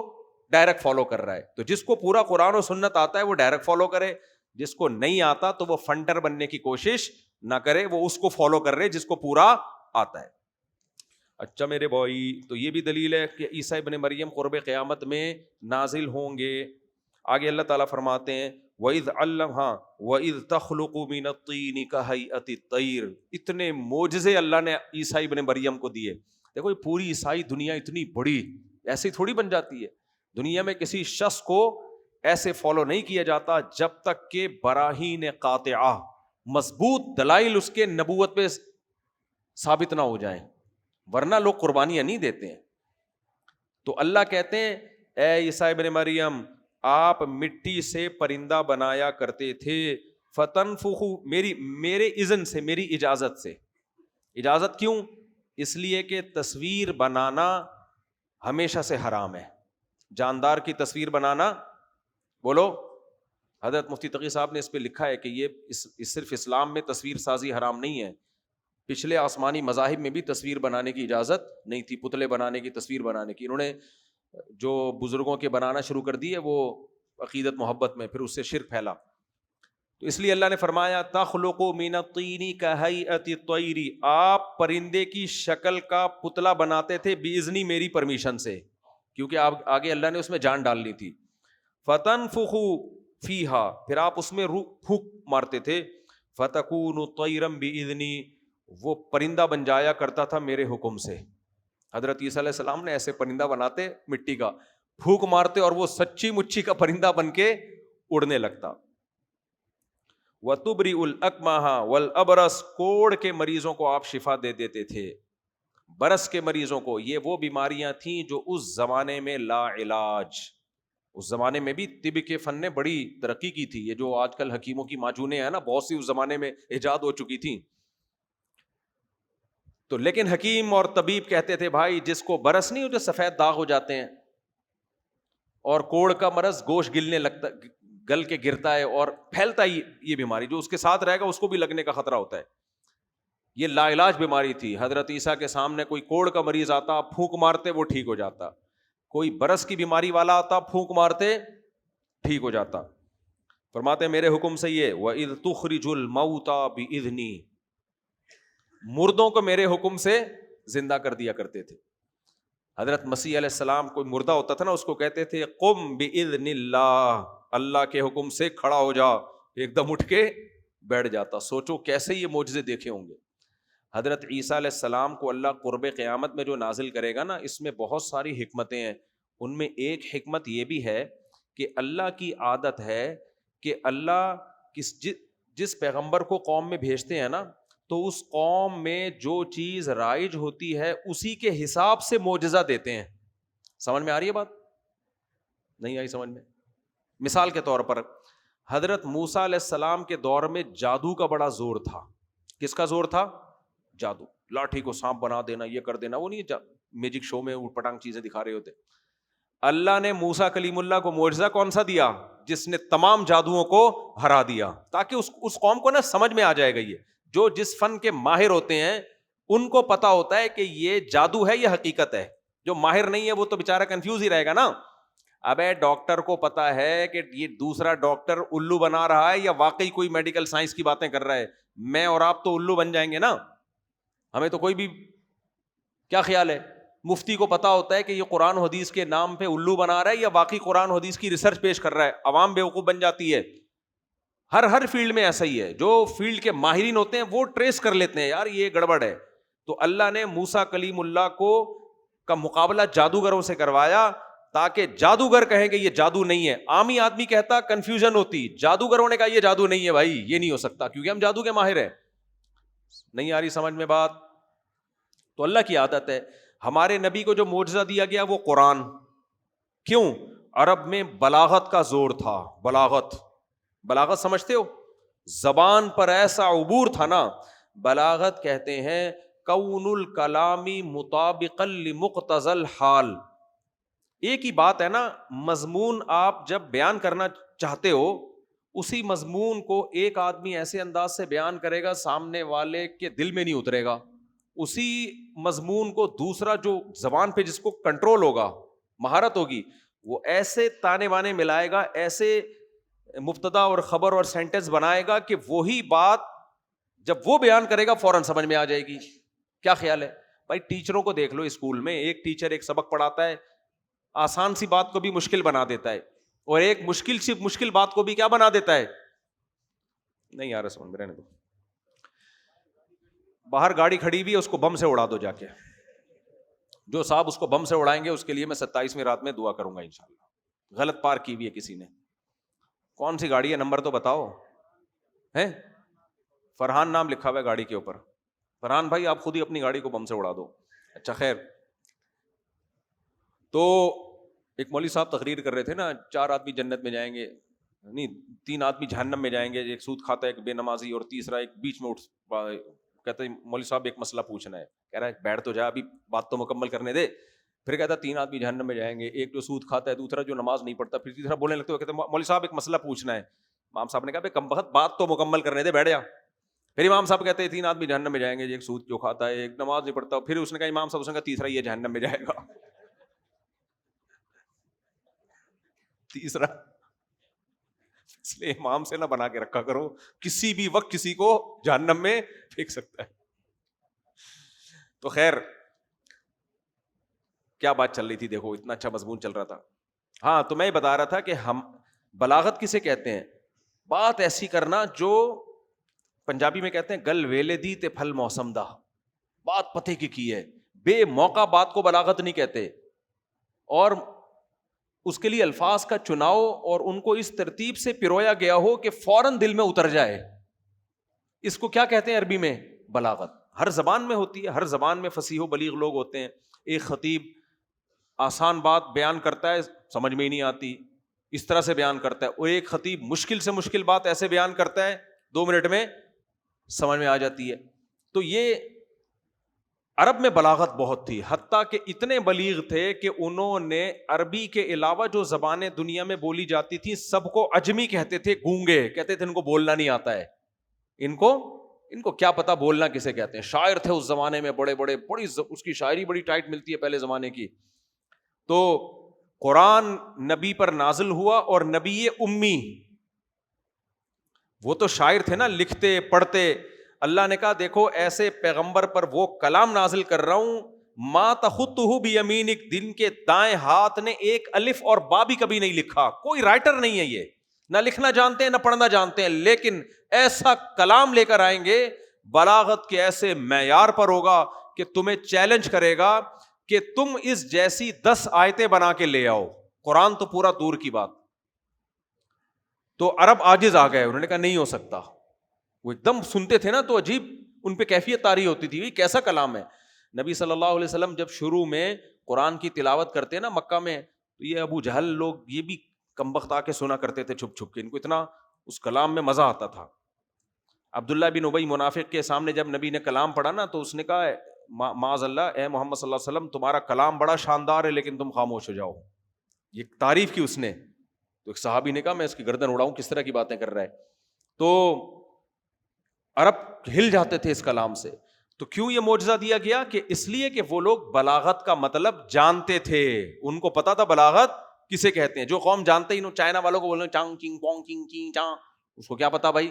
ڈائریکٹ فالو کر رہا ہے. تو جس کو پورا قرآن و سنت آتا ہے وہ ڈائریکٹ فالو کرے, جس کو نہیں آتا تو وہ فنڈر بننے کی کوشش نہ کرے, وہ اس کو فالو کر رہے جس کو پورا آتا ہے. اچھا میرے بھائی, تو یہ بھی دلیل ہے کہ عیسیٰ ابن مریم قرب قیامت میں نازل ہوں گے. آگے اللہ تعالیٰ فرماتے ہیں وَإِذْ وَإِذْ تَخْلُقُ مِنَ الطِّينِ كَهَيْئَةِ الطَّيْرِ. اتنے معجزے اللہ نے عیسیٰ ابن مریم کو دیے. دیکھو یہ پوری عیسائی دنیا اتنی بڑی ایسے ہی تھوڑی بن جاتی ہے. دنیا میں کسی شخص کو ایسے فالو نہیں کیا جاتا جب تک کہ براہین قاطعہ, مضبوط دلائل اس کے نبوت پہ ثابت نہ ہو جائیں, ورنہ لوگ قربانیاں نہیں دیتے ہیں. تو اللہ کہتے ہیں اے عیسیٰ ابن مریم آپ مٹی سے پرندہ بنایا کرتے تھے, فتنفخوا, میرے اذن سے, میری اجازت سے. اجازت کیوں؟ اس لیے کہ تصویر بنانا ہمیشہ سے حرام ہے. جاندار کی تصویر بنانا, بولو. حضرت مفتی تقی صاحب نے اس پہ لکھا ہے کہ یہ صرف اسلام میں تصویر سازی حرام نہیں ہے, پچھلے آسمانی مذاہب میں بھی تصویر بنانے کی اجازت نہیں تھی, پتلے بنانے کی, تصویر بنانے کی. انہوں نے جو بزرگوں کے بنانا شروع کر دیے وہ عقیدت محبت میں, پھر اس سے شرک پھیلا. تو اس لیے اللہ نے فرمایا تخلق من الطین کہیئۃ الطیر, آپ پرندے کی شکل کا پتلا بناتے تھے باذنی, میری پرمیشن سے, کیونکہ آگے اللہ نے اس میں جان ڈالنی تھی. فتنفخوا فیہا, پھر آپ اس میں روح پھونک مارتے تھے. فتکون طیرا باذنی, وہ پرندہ بن جایا کرتا تھا میرے حکم سے. حضرت عیسیٰ علیہ السلام نے ایسے پرندہ بناتے مٹی کا, پھونک مارتے اور وہ سچی مچی کا پرندہ بن کے اڑنے لگتا. وَتُبْرِئُ الْأَكْمَحَ وَالْأَبْرَصَ, کوڑ کے مریضوں کو آپ شفا دے دیتے تھے, برس کے مریضوں کو. یہ وہ بیماریاں تھیں جو اس زمانے میں لا علاج, اس زمانے میں بھی طب کے فن نے بڑی ترقی کی تھی. یہ جو آج کل حکیموں کی معجونیں ہیں نا, بہت سی اس زمانے میں ایجاد ہو چکی تھیں. تو لیکن حکیم اور طبیب کہتے تھے بھائی جس کو برس نہیں ہو, جو سفید داغ ہو جاتے ہیں, اور کوڑ کا مرض گوشت گلنے لگتا, گل کے گرتا ہے اور پھیلتا ہی, یہ بیماری جو اس کے ساتھ رہے گا اس کو بھی لگنے کا خطرہ ہوتا ہے. یہ لا علاج بیماری تھی. حضرت عیسیٰ کے سامنے کوئی کوڑ کا مریض آتا, پھونک مارتے وہ ٹھیک ہو جاتا. کوئی برس کی بیماری والا آتا, پھونک مارتے ٹھیک ہو جاتا. فرماتے میرے حکم سے یہ وَإِذْ تُخْرِجُ الْمَوْتَى بِإِذْنِي, مردوں کو میرے حکم سے زندہ کر دیا کرتے تھے. حضرت مسیح علیہ السلام کوئی مردہ ہوتا تھا نا, اس کو کہتے تھے قم بإذن اللہ, اللہ کے حکم سے کھڑا ہو جا, ایک دم اٹھ کے بیٹھ جاتا. سوچو کیسے یہ معجزے دیکھے ہوں گے. حضرت عیسیٰ علیہ السلام کو اللہ قرب قیامت میں جو نازل کرے گا نا, اس میں بہت ساری حکمتیں ہیں. ان میں ایک حکمت یہ بھی ہے کہ اللہ کی عادت ہے کہ اللہ جس پیغمبر کو قوم میں بھیجتے ہیں نا, تو اس قوم میں جو چیز رائج ہوتی ہے اسی کے حساب سے معجزہ دیتے ہیں. سمجھ میں آ رہی ہے بات؟ نہیں آئی سمجھ میں؟ مثال کے طور پر حضرت موسیٰ علیہ السلام کے دور میں جادو کا بڑا زور تھا. کس کا زور تھا؟ جادو. لاٹھی کو سانپ بنا دینا, یہ کر دینا, وہ نہیں میجک شو میں اوٹ پٹانگ چیزیں دکھا رہے ہوتے. اللہ نے موسیٰ کلیم اللہ کو معجزہ کون سا دیا؟ جس نے تمام جادوؤں کو ہرا دیا, تاکہ اس قوم کو نا سمجھ میں آ جائے گا. یہ جو جس فن کے ماہر ہوتے ہیں ان کو پتا ہوتا ہے کہ یہ جادو ہے, یہ حقیقت ہے. جو ماہر نہیں ہے وہ تو بےچارہ کنفیوز ہی رہے گا نا. ابے ڈاکٹر کو پتا ہے کہ یہ دوسرا ڈاکٹر الو بنا رہا ہے یا واقعی کوئی میڈیکل سائنس کی باتیں کر رہا ہے. میں اور آپ تو الو بن جائیں گے نا, ہمیں تو کوئی بھی, کیا خیال ہے؟ مفتی کو پتا ہوتا ہے کہ یہ قرآن حدیث کے نام پہ الو بنا رہا ہے یا واقعی قرآن حدیث کی ریسرچ پیش کر رہا ہے. عوام بیوقوف بن جاتی ہے. ہر فیلڈ میں ایسا ہی ہے. جو فیلڈ کے ماہرین ہوتے ہیں وہ ٹریس کر لیتے ہیں یار یہ گڑبڑ ہے. تو اللہ نے موسیٰ کلیم اللہ کا مقابلہ جادوگروں سے کروایا تاکہ جادوگر کہیں کہ یہ جادو نہیں ہے. عامی آدمی کہتا, کنفیوژن ہوتی. جادوگروں نے کہا یہ جادو نہیں ہے بھائی, یہ نہیں ہو سکتا کیونکہ ہم جادو کے ماہر ہیں. نہیں آ رہی سمجھ میں بات؟ تو اللہ کی عادت ہے, ہمارے نبی کو جو معجزہ دیا گیا وہ قرآن. کیوں؟ عرب میں بلاغت کا زور تھا. بلاغت سمجھتے ہو؟ زبان پر ایسا عبور تھا نا. بلاغت کہتے ہیں کون الکلامی مطابقا لمقتضی الحال. ایک ہی بات ہے نا, مضمون آپ جب بیان کرنا چاہتے ہو اسی مضمون کو ایک آدمی ایسے انداز سے بیان کرے گا سامنے والے کے دل میں نہیں اترے گا. اسی مضمون کو دوسرا جو زبان پہ جس کو کنٹرول ہوگا, مہارت ہوگی, وہ ایسے تانے بانے ملائے گا, ایسے مبتدا اور خبر اور سینٹنس بنائے گا کہ وہی بات جب وہ بیان کرے گا فوراً سمجھ میں آ جائے گی. کیا خیال ہے بھائی؟ ٹیچروں کو دیکھ لو اسکول میں, ایک ٹیچر ایک سبق پڑھاتا ہے, آسان سی بات کو بھی مشکل بنا دیتا ہے, اور ایک مشکل بات کو بھی کیا بنا دیتا ہے. نہیں آ رہا سمجھ میں, رہنے دو. باہر گاڑی کھڑی ہوئی ہے, اس کو بم سے اڑا دو جا کے. جو صاحب اس کو بم سے اڑائیں گے اس کے لیے میں 27ویں رات میں دعا کروں گا انشاءاللہ. غلط پارک کی ہوئی ہے کسی نے. کون سی گاڑی ہے, نمبر تو بتاؤ. ہے فرحان نام لکھا ہوا ہے گاڑی کے اوپر. فرحان بھائی آپ خود ہی اپنی گاڑی کو بم سے اڑا دو. اچھا خیر. تو ایک مولوی صاحب تقریر کر رہے تھے نا, 4 آدمی جنت میں جائیں گے, نہیں 3 آدمی جہنم میں جائیں گے, ایک سود کھاتا ہے, ایک بے نمازی, اور تیسرا ایک بیچ میں کہتا ہے مولوی صاحب ایک مسئلہ پوچھنا ہے. کہہ رہا ہے بیٹھ تو جا, ابھی بات تو مکمل کرنے دے. پھر کہتا ہے 3 آدمی جہنم میں جائیں گے, ایک جو سود کھاتا ہے, دوسرا جو نماز نہیں پڑھتا. پھر تیسرا بولنے لگتا ہے, کہتا ہے مولوی صاحب ایک مسئلہ پوچھنا ہے. امام صاحب نے کہا بھائی کم بخت بات تو مکمل کرنے دے, بیٹھ جا. پھر امام صاحب کہتے ہیں 3 آدمی جہنم میں جائیں گے, ایک سود جو کھاتا ہے, ایک نماز نہیں پڑھتا. پھر اس نے کہا امام صاحب, اس نے کہا تیسرا یہ جہنم میں جائے گا. تیسرا, اس لیے امام سے نہ بنا کے رکھا کرو, کسی بھی وقت کسی کو جہنم میں پھینک سکتا ہے. تو خیر کیا بات چل رہی تھی, دیکھو اتنا اچھا مضمون چل رہا تھا. ہاں تو میں بتا رہا تھا کہ ہم بلاغت کسے کہتے ہیں؟ بات ایسی کرنا جو پنجابی میں کہتے ہیں گل ویلے دی تے پھل موسم دا. بات پتے کی ہے, بے موقع بات کو بلاغت نہیں کہتے. اور اس کے لیے الفاظ کا چناؤ اور ان کو اس ترتیب سے پرویا گیا ہو کہ فوراً دل میں اتر جائے, اس کو کیا کہتے ہیں عربی میں؟ بلاغت. ہر زبان میں ہوتی ہے, ہر زبان میں فصیح و بلیغ لوگ ہوتے ہیں. ایک خطیب آسان بات بیان کرتا ہے, سمجھ میں ہی نہیں آتی, اس طرح سے بیان کرتا ہے. اور ایک خطیب مشکل سے مشکل بات ایسے بیان کرتا ہے 2 منٹ میں سمجھ میں آ جاتی ہے. تو یہ عرب میں بلاغت بہت تھی, حتیٰ کہ اتنے بلیغ تھے کہ انہوں نے عربی کے علاوہ جو زبانیں دنیا میں بولی جاتی تھیں سب کو عجمی کہتے تھے, گونگے کہتے تھے, ان کو بولنا نہیں آتا ہے, ان کو کیا پتا بولنا کسے کہتے ہیں. شاعر تھے اس زمانے میں بڑی اس کی شاعری بڑی ٹائٹ ملتی ہے پہلے زمانے کی. تو قرآن نبی پر نازل ہوا, اور نبی امی, وہ تو شاعر تھے نا, لکھتے پڑھتے. اللہ نے کہا دیکھو ایسے پیغمبر پر وہ کلام نازل کر رہا ہوں, ما تخطہ بیمینک, دن کے دائیں ہاتھ نے ایک الف اور با بھی کبھی نہیں لکھا. کوئی رائٹر نہیں ہے یہ, نہ لکھنا جانتے ہیں نہ پڑھنا جانتے ہیں, لیکن ایسا کلام لے کر آئیں گے بلاغت کے ایسے معیار پر ہوگا کہ تمہیں چیلنج کرے گا کہ تم اس جیسی 10 آیتیں بنا کے لے آؤ. قرآن تو پورا دور کی بات. تو عرب عاجز آ گئے, انہوں نے کہا نہیں ہو سکتا. وہ ایک دم سنتے تھے نا تو عجیب ان پہ کیفیت طاری ہوتی تھی, کیسا کلام ہے. نبی صلی اللہ علیہ وسلم جب شروع میں قرآن کی تلاوت کرتے ہیں نا مکہ میں, تو یہ ابو جہل لوگ یہ بھی کمبخت آ کے سنا کرتے تھے چھپ چھپ کے, ان کو اتنا اس کلام میں مزہ آتا تھا. عبداللہ بن ابی منافق کے سامنے جب نبی نے کلام پڑھا نا تو اس نے کہا معاذ اللہ, اے محمد صلی اللہ علیہ وسلم تمہارا کلام بڑا شاندار ہے لیکن تم خاموش ہو جاؤ. یہ تعریف کی اس نے. تو ایک صحابی نے کہا میں اس کی گردن اڑاؤں, کس طرح کی باتیں کر رہا ہے. تو عرب ہل جاتے تھے اس کلام سے. تو کیوں یہ معجزہ دیا گیا؟ کہ اس لیے کہ وہ لوگ بلاغت کا مطلب جانتے تھے, ان کو پتا تھا بلاغت کسے کہتے ہیں. جو قوم جانتے ہی چائنا والوں کو بولنے چانگ چنگ پونگ چنگ چنگ چاں, اس کو کیا پتا بھائی.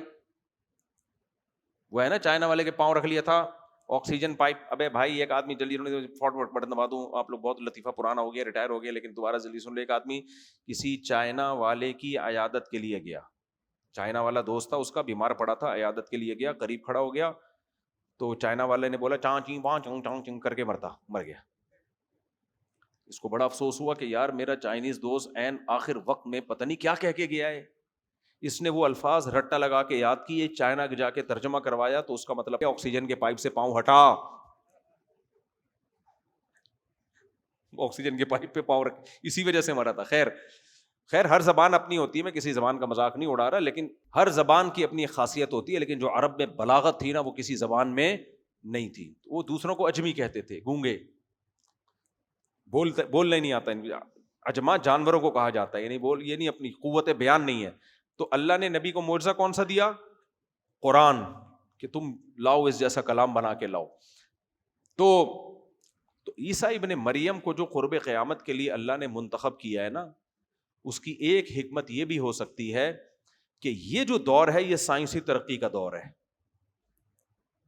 وہ ہے نا چائنا والے کے پاؤں رکھ لیا تھا آکسیجن پائپ. ابے بھائی ایک آدمی جلدی فوٹ بٹن دبا دوں, آپ لوگ بہت لطیفہ پرانا ہو گیا, ریٹائر ہو گیا, لیکن دوبارہ جلدی سن لے. ایک آدمی کسی چائنا والے کی عیادت کے لیے گیا, چائنا والا دوست تھا اس کا, بیمار پڑا تھا, عیادت کے لیے گیا, قریب کھڑا ہو گیا تو چائنا والے نے بولا چاں چیں پاں چوں چاں چنگ کر کے مر گیا. اس کو بڑا افسوس ہوا کہ یار میرا چائنیز دوست عین آخر وقت میں پتہ نہیں کیا کہہ کے گیا ہے. اس نے وہ الفاظ رٹا لگا کے یاد کیے, چائنا جا کے ترجمہ کروایا تو اس کا مطلب آکسیجن کے پائپ سے پاؤں ہٹا, آکسیجن کے پائپ پہ پاؤں رکھ, اسی وجہ سے مرا تھا. خیر ہر زبان اپنی ہوتی ہے, میں کسی زبان کا مذاق نہیں اڑا رہا, لیکن ہر زبان کی اپنی خاصیت ہوتی ہے. لیکن جو عرب میں بلاغت تھی نا وہ کسی زبان میں نہیں تھی. وہ دوسروں کو اجمی کہتے تھے, گونگے, بولنے نہیں آتا. اجما جانوروں کو کہا جاتا ہے, یعنی یہ نہیں, اپنی قوت بیان نہیں ہے. تو اللہ نے نبی کو معجزہ کون سا دیا؟ قرآن, کہ تم لاؤ اس جیسا کلام بنا کے لاؤ. تو عیسیٰ ابن مریم کو جو قرب قیامت کے لیے اللہ نے منتخب کیا ہے نا, اس کی ایک حکمت یہ بھی ہو سکتی ہے کہ یہ جو دور ہے یہ سائنسی ترقی کا دور ہے,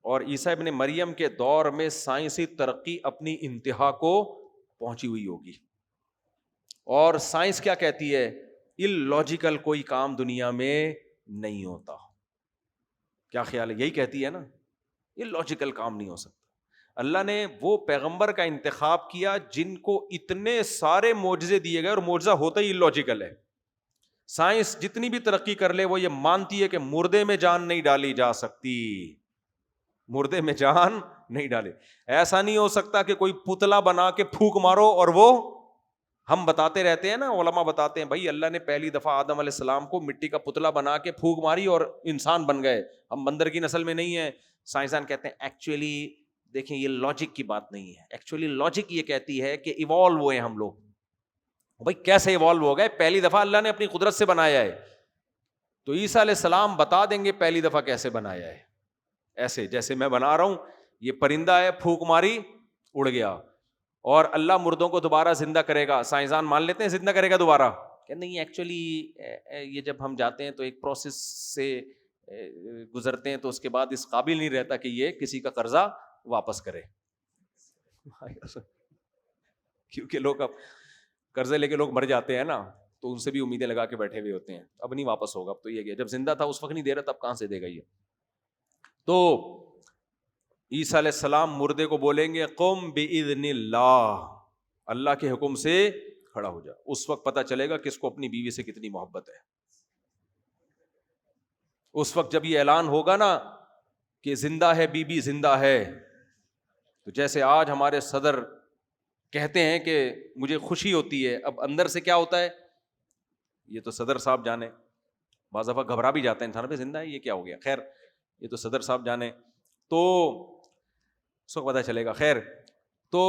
اور عیسیٰ ابن مریم کے دور میں سائنسی ترقی اپنی انتہا کو پہنچی ہوئی ہوگی. اور سائنس کیا کہتی ہے؟ اللاجیکل کوئی کام دنیا میں نہیں ہوتا. کیا خیال ہے؟ یہی کہتی ہے نا, اللاجیکل کام نہیں ہو سکتا. اللہ نے وہ پیغمبر کا انتخاب کیا جن کو اتنے سارے معجزے دیے گئے, اور معجزہ ہوتا ہی اللاجیکل ہے. سائنس جتنی بھی ترقی کر لے وہ یہ مانتی ہے کہ مردے میں جان نہیں ڈالی جا سکتی, مردے میں جان نہیں ڈالے. ایسا نہیں ہو سکتا کہ کوئی پتلا بنا کے پھونک مارو اور وہ, ہم بتاتے رہتے ہیں نا, علماء بتاتے ہیں بھائی اللہ نے پہلی دفعہ آدم علیہ السلام کو مٹی کا پتلا بنا کے پھونک ماری اور انسان بن گئے, ہم بندر کی نسل میں نہیں ہیں. سائنسدان کہتے ہیں ایکچولی دیکھیں یہ لاجک کی بات نہیں ہے, ایکچولی لاجک یہ کہتی ہے کہ ایوالو ہوئے ہم لوگ. بھائی کیسے ایوالو ہو گئے؟ پہلی دفعہ اللہ نے اپنی قدرت سے بنایا ہے. تو عیسیٰ علیہ السلام بتا دیں گے پہلی دفعہ کیسے بنایا ہے. ایسے جیسے میں بنا رہا ہوں, یہ پرندہ ہے, پھونک ماری اڑ گیا, اور اللہ مردوں کو دوبارہ زندہ کرے گا. سائنسدان مان لیتے ہیں زندہ کرے گا دوبارہ, کہ نہیں ایکچولی یہ جب ہم جاتے ہیں تو ایک پروسیس سے گزرتے ہیں تو اس کے بعد اس قابل نہیں رہتا کہ یہ کسی کا قرضہ واپس کرے. کیونکہ لوگ اب قرضے لے کے لوگ مر جاتے ہیں نا, تو ان سے بھی امیدیں لگا کے بیٹھے ہوئے ہوتے ہیں, اب نہیں واپس ہوگا, اب تو یہ گیا, جب زندہ تھا اس وقت نہیں دے رہا, تب کہاں سے دے گا یہ. تو عیسیٰ علیہ السلام مردے کو بولیں گے قم بإذن اللہ, اللہ کے حکم سے کھڑا ہو جا. اس وقت پتہ چلے گا کس کو اپنی بیوی سے کتنی محبت ہے. اس وقت جب یہ اعلان ہوگا نا کہ زندہ ہے بی بی زندہ ہے, تو جیسے آج ہمارے صدر کہتے ہیں کہ مجھے خوشی ہوتی ہے, اب اندر سے کیا ہوتا ہے یہ تو صدر صاحب جانے. بعض دفعہ گھبرا بھی جاتے ہیں انسان, پہ زندہ ہے یہ کیا ہو گیا, خیر یہ تو صدر صاحب جانے, تو اس کو پتہ چلے گا. خیر تو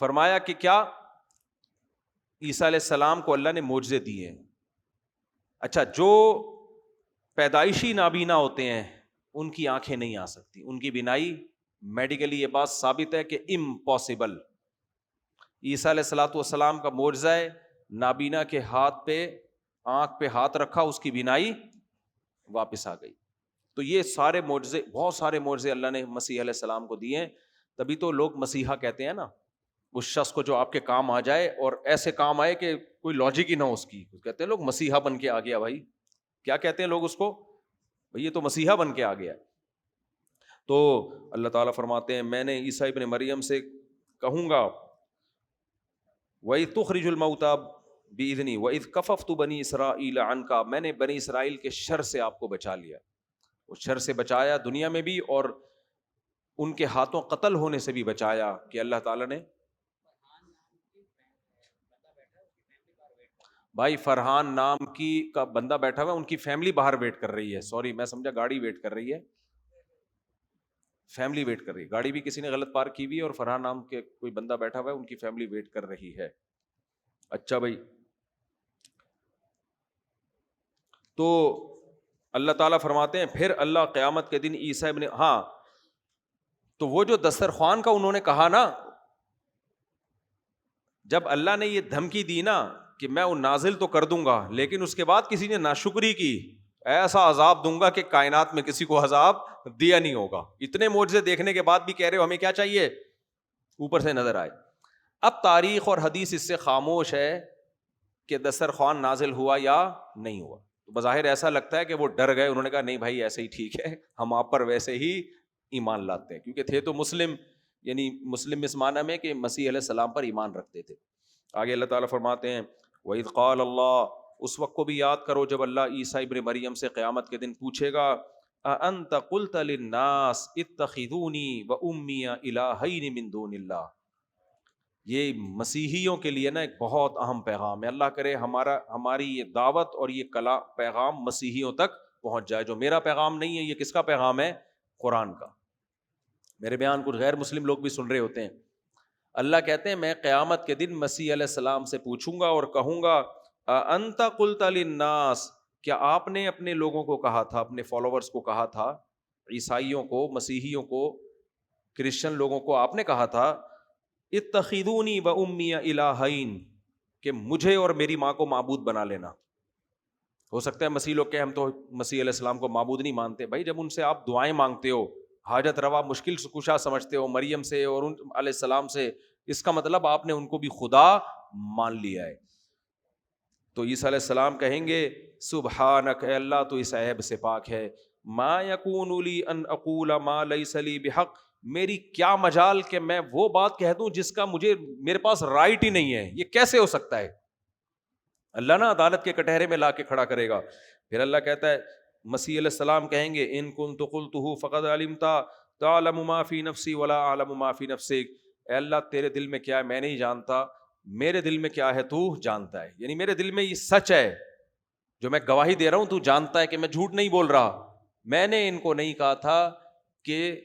فرمایا کہ کیا عیسیٰ علیہ السلام کو اللہ نے معجزے دیے ہیں. اچھا, جو پیدائشی نابینا ہوتے ہیں ان کی آنکھیں نہیں آ سکتی, ان کی بینائی میڈیکلی یہ بات ثابت ہے کہ امپاسبل. عیسیٰ علیہ السلام کا معجزہ ہے, نابینا کے ہاتھ پہ آنکھ پہ ہاتھ رکھا, اس کی بینائی واپس آ گئی. تو یہ سارے معجزے, بہت سارے معجزے اللہ نے مسیح علیہ السلام کو دیے ہیں. تبھی تو لوگ مسیحا کہتے ہیں نا, اس شخص کو جو آپ کے کام آ جائے اور ایسے کام آئے کہ کوئی لاجک ہی نہ ہو اس کی, کہتے ہیں لوگ مسیحا بن کے آ گیا. بھائی کیا کہتے ہیں لوگ اس کو, بھائی یہ تو مسیحا بن کے آ گیا. تو اللہ تعالیٰ فرماتے ہیں میں نے عیسیٰ ابن مریم سے کہوں گا وَإِذْ تُخْرِجُ الْمَوْتَىٰ بِإِذْنِي وَإِذْ كَفَفْتُ بَنِي إِسْرَائِيلَ عَنْكَ, میں نے بنی اسرائیل کے شر سے آپ کو بچا لیا. اس شر سے بچایا دنیا میں بھی, اور ان کے ہاتھوں قتل ہونے سے بھی بچایا. کہ اللہ تعالیٰ نے بھائی فرحان نام کی کا بندہ بیٹھا ہوا ہے, ان کی فیملی باہر ویٹ کر رہی ہے, سوری میں سمجھا گاڑی ویٹ کر رہی ہے, فیملی ویٹ کر رہی ہے, گاڑی بھی کسی نے غلط پارک کی ہوئی ہے اور فرحان نام کے کوئی بندہ بیٹھا ہوا ہے, ان کی فیملی ویٹ کر رہی ہے. اچھا بھائی, تو اللہ تعالیٰ فرماتے ہیں پھر اللہ قیامت کے دن عیسیٰ ابن, ہاں تو وہ جو دسترخوان کا انہوں نے کہا نا, جب اللہ نے یہ دھمکی دی نا کہ میں وہ نازل تو کر دوں گا, لیکن اس کے بعد کسی نے ناشکری کی, ایسا عذاب دوں گا کہ کائنات میں کسی کو عذاب دیا نہیں ہوگا. اتنے معجزے دیکھنے کے بعد بھی کہہ رہے ہو ہمیں کیا چاہیے, اوپر سے نظر آئے. اب تاریخ اور حدیث اس سے خاموش ہے کہ دسترخوان نازل ہوا یا نہیں ہوا. تو بظاہر ایسا لگتا ہے کہ وہ ڈر گئے, انہوں نے کہا نہیں بھائی ایسے ہی ٹھیک ہے, ہم آپ پر ویسے ہی ایمان لاتے ہیں, کیونکہ تھے تو مسلم, یعنی مسلم اس معنی میں کہ مسیح علیہ السلام پر ایمان رکھتے تھے. آگے اللہ تعالیٰ فرماتے ہیں وَإِذْ قَالَ اللَّهُ, اس وقت کو بھی یاد کرو جب اللہ عیسیٰ ابن مریم سے قیامت کے دن پوچھے گا أَأَنْتَ قُلْتَ لِلنَّاسِ اتَّخِذُونِي وَأُمِّيَ إِلَٰهَيْنِ مِن دُونِ اللَّهِ. یہ مسیحیوں کے لیے نا ایک بہت اہم پیغام ہے. اللہ کرے ہماری یہ دعوت اور یہ پیغام مسیحیوں تک پہنچ جائے. جو میرا پیغام نہیں ہے, یہ کس کا پیغام ہے, قرآن کا. میرے بیان کچھ غیر مسلم لوگ بھی سن رہے ہوتے ہیں. اللہ کہتے ہیں میں قیامت کے دن مسیح علیہ السلام سے پوچھوں گا اور کہوں گا انت قلت للناس, کیا آپ نے اپنے لوگوں کو کہا تھا, اپنے فالوورز کو کہا تھا, عیسائیوں کو, مسیحیوں کو, کرسچن لوگوں کو آپ نے کہا تھا اتخذونی و امی الہین, کہ مجھے اور میری ماں کو معبود بنا لینا. ہو سکتا ہے مسیح لوگ کہ ہم تو مسیح علیہ السلام کو معبود نہیں مانتے. بھائی جب ان سے آپ دعائیں مانگتے ہو, حاجت روا مشکل کشا سمجھتے ہو مریم سے اور ان علیہ السلام سے, اس کا مطلب آپ نے ان کو بھی خدا مان لیا ہے. تو عیسیٰ علیہ السلام کہیں گے سبحانک, اے اللہ تو اس عیب سے پاک ہے, ما یکون لی ان اقول ما لیس لی بحق, میری کیا مجال کہ میں وہ بات کہہ دوں جس کا میرے پاس رائٹ ہی نہیں ہے, یہ کیسے ہو سکتا ہے. اللہ نا عدالت کے کٹہرے میں لا کے کھڑا کرے گا. پھر اللہ کہتا ہے, مسیح علیہ السلام کہیں گے ان کنت قلتہ فقد علمت تعلم ما فی نفسی ولا اعلم ما فی نفسک, اے اللہ تیرے دل میں کیا ہے میں نہیں جانتا, میرے دل میں کیا ہے تو جانتا ہے. یعنی میرے دل میں یہ سچ ہے جو میں گواہی دے رہا ہوں, تو جانتا ہے کہ میں جھوٹ نہیں بول رہا. میں نے ان کو نہیں کہا تھا کہ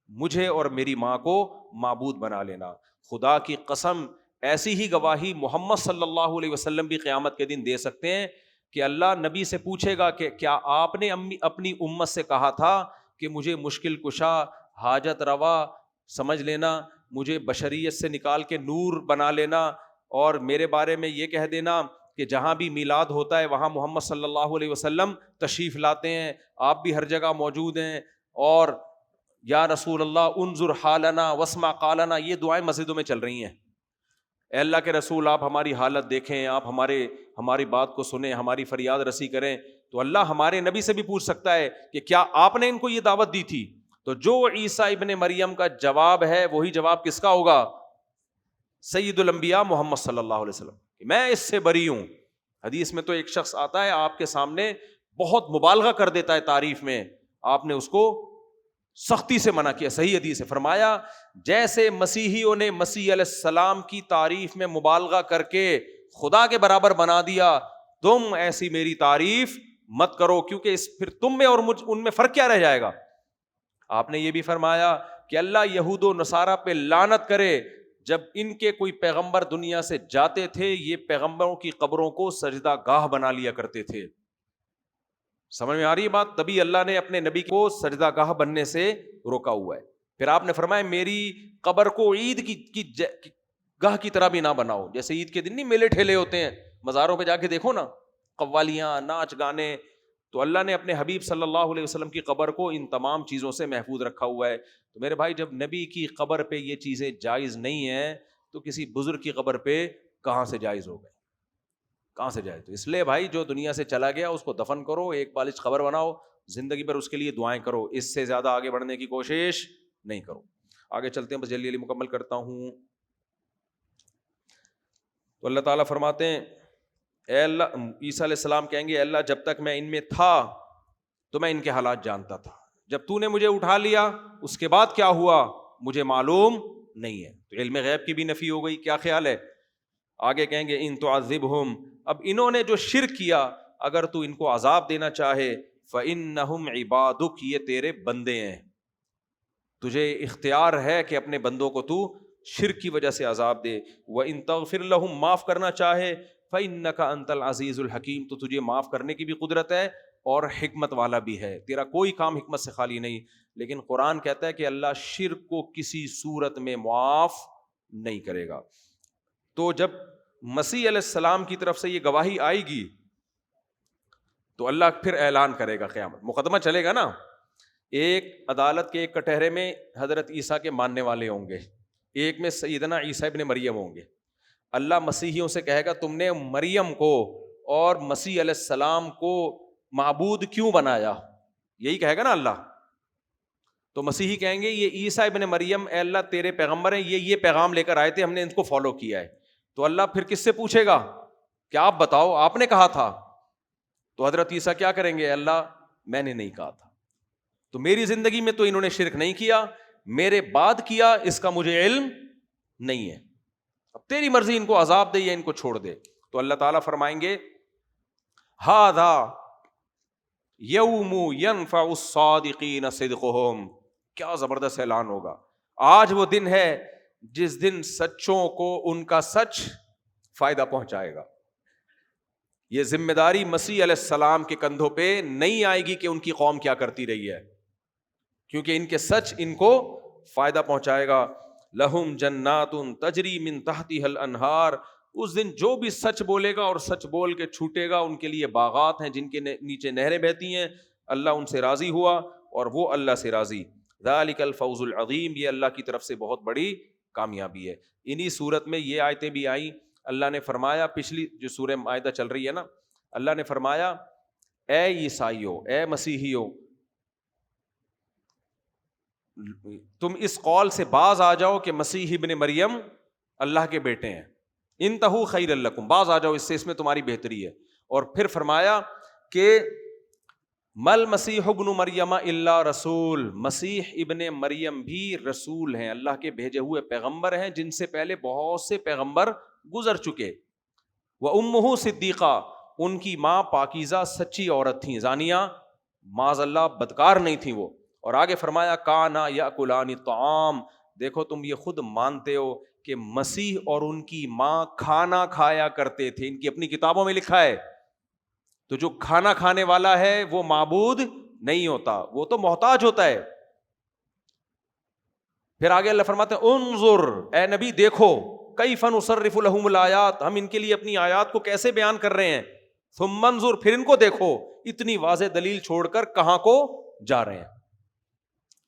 مجھے اور میری ماں کو معبود بنا لینا. خدا کی قسم ایسی ہی گواہی محمد صلی اللہ علیہ وسلم بھی قیامت کے دن دے سکتے ہیں کہ اللہ نبی سے پوچھے گا کہ کیا آپ نے اپنی امت سے کہا تھا کہ مجھے مشکل کشا, حاجت روا سمجھ لینا, مجھے بشریت سے نکال کے نور بنا لینا, اور میرے بارے میں یہ کہہ دینا کہ جہاں بھی میلاد ہوتا ہے وہاں محمد صلی اللہ علیہ وسلم تشریف لاتے ہیں, آپ بھی ہر جگہ موجود ہیں, اور یا رسول اللہ انظر حالنا واسمع قالنا, یہ دعائیں مسجدوں میں چل رہی ہیں. اے اللہ کے رسول آپ ہماری حالت دیکھیں, آپ ہماری بات کو سنیں, ہماری فریاد رسی کریں. تو اللہ ہمارے نبی سے بھی پوچھ سکتا ہے کہ کیا آپ نے ان کو یہ دعوت دی تھی. تو جو عیسیٰ ابن مریم کا جواب ہے وہی جواب کس کا ہوگا, سید الانبیاء محمد صلی اللہ علیہ وسلم, کہ میں اس سے بری ہوں. حدیث میں تو ایک شخص آتا ہے آپ کے سامنے بہت مبالغہ کر دیتا ہے تعریف میں, آپ نے اس کو سختی سے منع کیا. صحیح حدیث ہے, فرمایا جیسے مسیحیوں نے مسیح علیہ السلام کی تعریف میں مبالغہ کر کے خدا کے برابر بنا دیا, تم ایسی میری تعریف مت کرو, کیونکہ پھر تم میں اور ان میں فرق کیا رہ جائے گا. آپ نے یہ بھی فرمایا کہ اللہ یہود و نصارہ پہ لعنت کرے, جب ان کے کوئی پیغمبر دنیا سے جاتے تھے یہ پیغمبروں کی قبروں کو سجدہ گاہ بنا لیا کرتے تھے. سمجھ میں آ رہی ہے بات؟ تبھی اللہ نے اپنے نبی کو سجدہ گاہ بننے سے روکا ہوا ہے. پھر آپ نے فرمایا میری قبر کو عید کی گاہ کی طرح بھی نہ بناؤ. جیسے عید کے دن نہیں میلے ٹھیلے ہوتے ہیں, مزاروں پہ جا کے دیکھو نا, قوالیاں, ناچ گانے. تو اللہ نے اپنے حبیب صلی اللہ علیہ وسلم کی قبر کو ان تمام چیزوں سے محفوظ رکھا ہوا ہے. تو میرے بھائی جب نبی کی قبر پہ یہ چیزیں جائز نہیں ہیں تو کسی بزرگ کی قبر پہ کہاں سے جائز ہو گئے, کہاں سے جائے. تو اس لیے بھائی جو دنیا سے چلا گیا اس کو دفن کرو, ایک بالش خبر بناؤ, زندگی بھر اس کے لیے دعائیں کرو, اس سے زیادہ آگے بڑھنے کی کوشش نہیں کرو. آگے چلتے ہیں, بس جلدی جلدی مکمل کرتا ہوں. تو اللہ تعالیٰ فرماتے ہیں اے اللہ, عیسیٰ علیہ السلام کہیں گے اے اللہ جب تک میں ان میں تھا تو میں ان کے حالات جانتا تھا, جب تو نے مجھے اٹھا لیا اس کے بعد کیا ہوا مجھے معلوم نہیں ہے. تو علم غیب کی بھی نفی ہو گئی. کیا خیال ہے؟ آگے کہیں گے ان تعذبہم اب انہوں نے جو شرک کیا، اگر تو ان کو عذاب دینا چاہے فَإِنَّهُمْ عِبَادُكَ، یہ تیرے بندے ہیں، تجھے اختیار ہے کہ اپنے بندوں کو تو شرک کی وجہ سے عذاب دے. وَإِن تَغْفِرْ لَهُمْ، معاف کرنا چاہے، فَإِنَّكَ أَنْتَ الْعَزِيزُ الْحَكِيمُ، تو تجھے معاف کرنے کی بھی قدرت ہے اور حکمت والا بھی ہے، تیرا کوئی کام حکمت سے خالی نہیں. لیکن قرآن کہتا ہے کہ اللہ شرک کو کسی صورت میں معاف نہیں کرے گا. تو جب مسیح علیہ السلام کی طرف سے یہ گواہی آئے گی تو اللہ پھر اعلان کرے گا، قیامت مقدمہ چلے گا نا، ایک عدالت کے ایک کٹہرے میں حضرت عیسیٰ کے ماننے والے ہوں گے، ایک میں سیدنا عیسیٰ ابن مریم ہوں گے. اللہ مسیحیوں سے کہے گا تم نے مریم کو اور مسیح علیہ السلام کو معبود کیوں بنایا، یہی کہے گا نا اللہ. تو مسیحی کہیں گے یہ عیسیٰ ابن مریم اے اللہ تیرے پیغمبر ہیں، یہ پیغام لے کر آئے تھے، ہم نے ان کو فالو کیا ہے. تو اللہ پھر کس سے پوچھے گا کہ آپ بتاؤ آپ نے کہا تھا. تو حضرت عیسیٰ کیا کریں گے، اللہ میں نے نہیں کہا تھا، تو میری زندگی میں تو انہوں نے شرک نہیں کیا، میرے بعد کیا اس کا مجھے علم نہیں ہے، اب تیری مرضی ان کو عذاب دے یا ان کو چھوڑ دے. تو اللہ تعالیٰ فرمائیں گے ھذا یوم ینفع الصادقین صدقہم، کیا زبردست اعلان ہوگا، آج وہ دن ہے جس دن سچوں کو ان کا سچ فائدہ پہنچائے گا. یہ ذمہ داری مسیح علیہ السلام کے کندھوں پہ نہیں آئے گی کہ ان کی قوم کیا کرتی رہی ہے، کیونکہ ان کے سچ ان کو فائدہ پہنچائے گا. لہم جنات تجری من تحتها الانہار، اس دن جو بھی سچ بولے گا اور سچ بول کے چھوٹے گا ان کے لیے باغات ہیں جن کے نیچے نہریں بہتی ہیں، اللہ ان سے راضی ہوا اور وہ اللہ سے راضی. ذالک الفوز العظیم، یہ اللہ کی طرف سے بہت بڑی کامیابی ہے. انہی صورت میں یہ آیتیں بھی آئیں، اللہ نے فرمایا، پچھلی جو سورہ مائدہ چل رہی ہے نا، اللہ نے فرمایا اے عیسائیو، اے مسیحیو، تم اس قول سے باز آ جاؤ کہ مسیح ابن مریم اللہ کے بیٹے ہیں، انتہو خیر لکم، باز آ جاؤ اس میں تمہاری بہتری ہے. اور پھر فرمایا کہ مل مسیح ابن مریم الا رسول، مسیح ابن مریم بھی رسول ہیں، اللہ کے بھیجے ہوئے پیغمبر ہیں جن سے پہلے بہت سے پیغمبر گزر چکے. وامہ صدیقہ، ان کی ماں پاکیزہ سچی عورت تھیں، زانیہ معاذ اللہ بدکار نہیں تھیں وہ. اور آگے فرمایا کانا یاکلان الطعام، دیکھو تم یہ خود مانتے ہو کہ مسیح اور ان کی ماں کھانا کھایا کرتے تھے، ان کی اپنی کتابوں میں لکھا ہے. تو جو کھانا کھانے والا ہے وہ معبود نہیں ہوتا، وہ تو محتاج ہوتا ہے. پھر آگے اللہ فرماتے ہیں انظر، اے نبی دیکھو، کیف نصرف لہم الآیات، ہم ان کے لیے اپنی آیات کو کیسے بیان کر رہے ہیں. ثم انظر، پھر ان کو دیکھو، اتنی واضح دلیل چھوڑ کر کہاں کو جا رہے ہیں.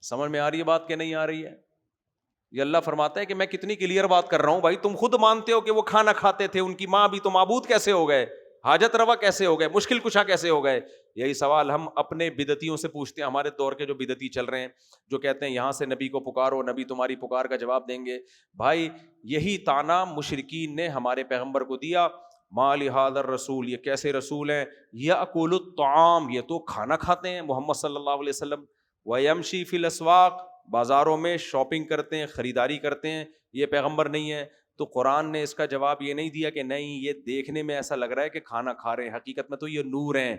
سمجھ میں آ رہی ہے بات کہ نہیں آ رہی ہے؟ یہ اللہ فرماتا ہے کہ میں کتنی کلیئر بات کر رہا ہوں. بھائی تم خود مانتے ہو کہ وہ کھانا کھاتے تھے، ان کی ماں بھی، تو معبود کیسے ہو گئے، حاجت روا کیسے ہو گئے، مشکل کشا کیسے ہو گئے؟ یہی سوال ہم اپنے بدعتیوں سے پوچھتے ہیں. ہمارے دور کے جو بدعتی چل رہے ہیں، جو کہتے ہیں یہاں سے نبی کو پکارو، نبی تمہاری پکار کا جواب دیں گے. بھائی یہی طعنہ مشرکین نے ہمارے پیغمبر کو دیا، ما لہذا الرسول، یہ کیسے رسول ہیں، یاکل الطعام، یہ تو کھانا کھاتے ہیں محمد صلی اللہ علیہ وسلم، ویمشی فی الاسواق، بازاروں میں شاپنگ کرتے ہیں، خریداری کرتے ہیں، یہ پیغمبر نہیں ہے. تو قرآن نے اس کا جواب یہ نہیں دیا کہ نہیں یہ دیکھنے میں ایسا لگ رہا ہے کہ کھانا کھا رہے ہیں، حقیقت میں تو یہ نور ہیں.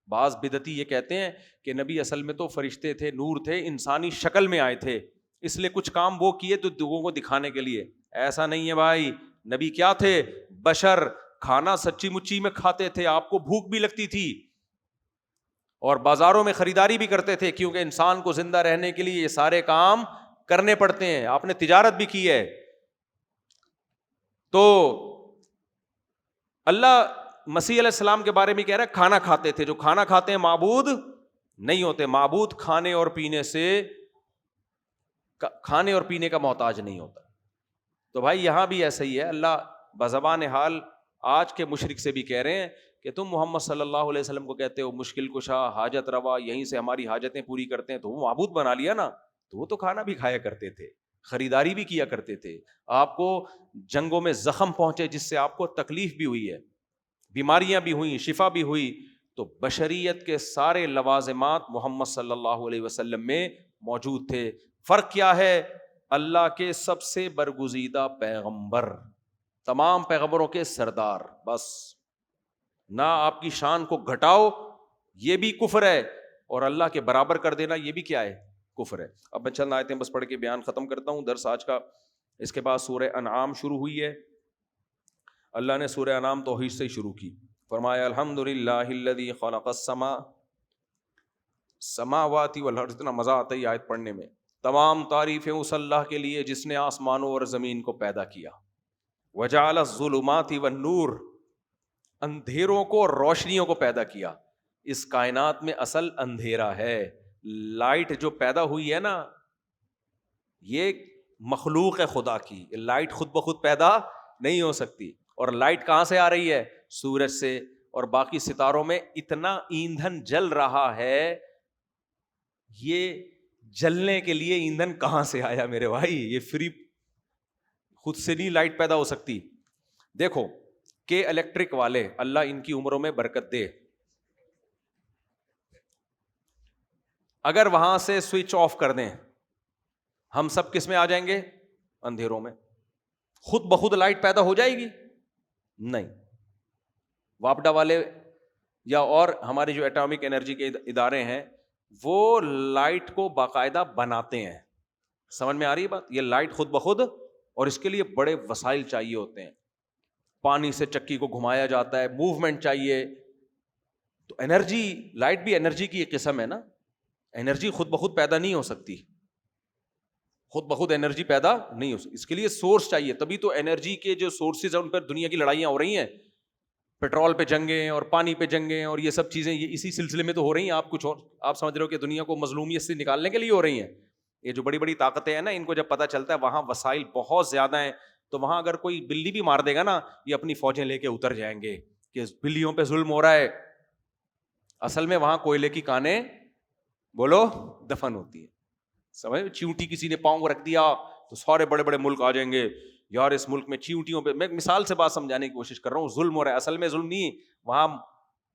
بعض بدعتی یہ کہتے ہیں کہ نبی اصل میں تو فرشتے تھے، نور تھے، انسانی شکل میں آئے تھے، اس لیے کچھ کام وہ کیے تو لوگوں کو دکھانے کے لیے. ایسا نہیں ہے بھائی، نبی کیا تھے، بشر، کھانا سچی مچی میں کھاتے تھے، آپ کو بھوک بھی لگتی تھی اور بازاروں میں خریداری بھی کرتے تھے، کیونکہ انسان کو زندہ رہنے کے لیے یہ سارے کام کرنے پڑتے ہیں. آپ نے تجارت بھی کی ہے. تو اللہ مسیح علیہ السلام کے بارے میں کہہ رہا ہے کھانا کھاتے تھے، جو کھانا کھاتے ہیں معبود نہیں ہوتے. معبود کھانے اور پینے کا محتاج نہیں ہوتا. تو بھائی یہاں بھی ایسا ہی ہے. اللہ بزبان حال آج کے مشرک سے بھی کہہ رہے ہیں کہ تم محمد صلی اللہ علیہ وسلم کو کہتے ہو مشکل کشا، حاجت روا، یہیں سے ہماری حاجتیں پوری کرتے ہیں، تو وہ معبود بنا لیا نا. تو وہ تو کھانا بھی کھایا کرتے تھے، خریداری بھی کیا کرتے تھے، آپ کو جنگوں میں زخم پہنچے جس سے آپ کو تکلیف بھی ہوئی ہے، بیماریاں بھی ہوئیں، شفا بھی ہوئی. تو بشریت کے سارے لوازمات محمد صلی اللہ علیہ وسلم میں موجود تھے. فرق کیا ہے، اللہ کے سب سے برگزیدہ پیغمبر، تمام پیغمبروں کے سردار، بس نہ آپ کی شان کو گھٹاؤ، یہ بھی کفر ہے، اور اللہ کے برابر کر دینا یہ بھی کیا ہے؟ کفر ہے۔ اب میں چند آیتیں بس پڑھ کے بیان ختم کرتا ہوں درس آج کا۔ اس کے بعد سورہ انعام شروع ہوئی ہے۔ اللہ نے سورہ انعام توحید سے ہی شروع کی، فرمایا الحمدللہ الذی خلق السماوات والارض۔ اتنا مزہ آتا ہے یہ آیت پڑھنے میں۔ تمام تعریفیں اس اللہ کے لیے جس نے آسمانوں اور زمین کو پیدا کیا۔ وجعل الظلمات والنور، اندھیروں کو اور روشنیوں کو پیدا کیا۔ اس کائنات میں اصل اندھیرا ہے۔ لائٹ جو پیدا ہوئی ہے نا، یہ مخلوق ہے خدا کی، لائٹ خود بخود پیدا نہیں ہو سکتی۔ اور لائٹ کہاں سے آ رہی ہے؟ سورج سے اور باقی ستاروں میں اتنا ایندھن جل رہا ہے، یہ جلنے کے لیے ایندھن کہاں سے آیا میرے بھائی؟ یہ فری خود سے نہیں لائٹ پیدا ہو سکتی۔ دیکھو کہ الیکٹرک والے، اللہ ان کی عمروں میں برکت دے، اگر وہاں سے سوئچ آف کر دیں، ہم سب کس میں آ جائیں گے؟ اندھیروں میں۔ خود بخود لائٹ پیدا ہو جائے گی؟ نہیں۔ واپڈا والے یا اور ہمارے جو ایٹامک انرجی کے ادارے ہیں، وہ لائٹ کو باقاعدہ بناتے ہیں۔ سمجھ میں آ رہی ہے بات؟ یہ لائٹ خود بخود، اور اس کے لیے بڑے وسائل چاہیے ہوتے ہیں، پانی سے چکی کو گھمایا جاتا ہے، موومنٹ چاہیے۔ تو انرجی، لائٹ بھی انرجی کی ایک قسم ہے نا۔ انرجی خود بخود پیدا نہیں ہو سکتی، خود بخود انرجی پیدا نہیں ہو سکتی، اس کے لیے سورس چاہیے۔ تبھی تو انرجی کے جو سورسز ہیں ان پر دنیا کی لڑائیاں ہو رہی ہیں، پیٹرول پہ جنگیں اور پانی پہ جنگیں اور یہ سب چیزیں، یہ اسی سلسلے میں تو ہو رہی ہیں۔ آپ کچھ اور آپ سمجھ رہے ہو کہ دنیا کو مظلومیت سے نکالنے کے لیے ہو رہی ہیں؟ یہ جو بڑی بڑی طاقتیں ہیں نا، ان کو جب پتہ چلتا ہے وہاں وسائل بہت زیادہ ہیں، تو وہاں اگر کوئی بلی بھی مار دے گا نا، یہ اپنی فوجیں لے کے اتر جائیں گے کہ بلیوں پہ ظلم ہو رہا ہے۔ اصل میں وہاں کوئلے کی کانیں بولو دفن ہوتی ہے۔ سمجھ، چیونٹی کسی نے پاؤں رکھ دیا تو سارے بڑے بڑے ملک آ جائیں گے، یار اس ملک میں چیونٹیوں پہ، میں مثال سے بات سمجھانے کی کوشش کر رہا ہوں، ظلم ہو رہا ہے۔ اصل میں ظلم نہیں، وہاں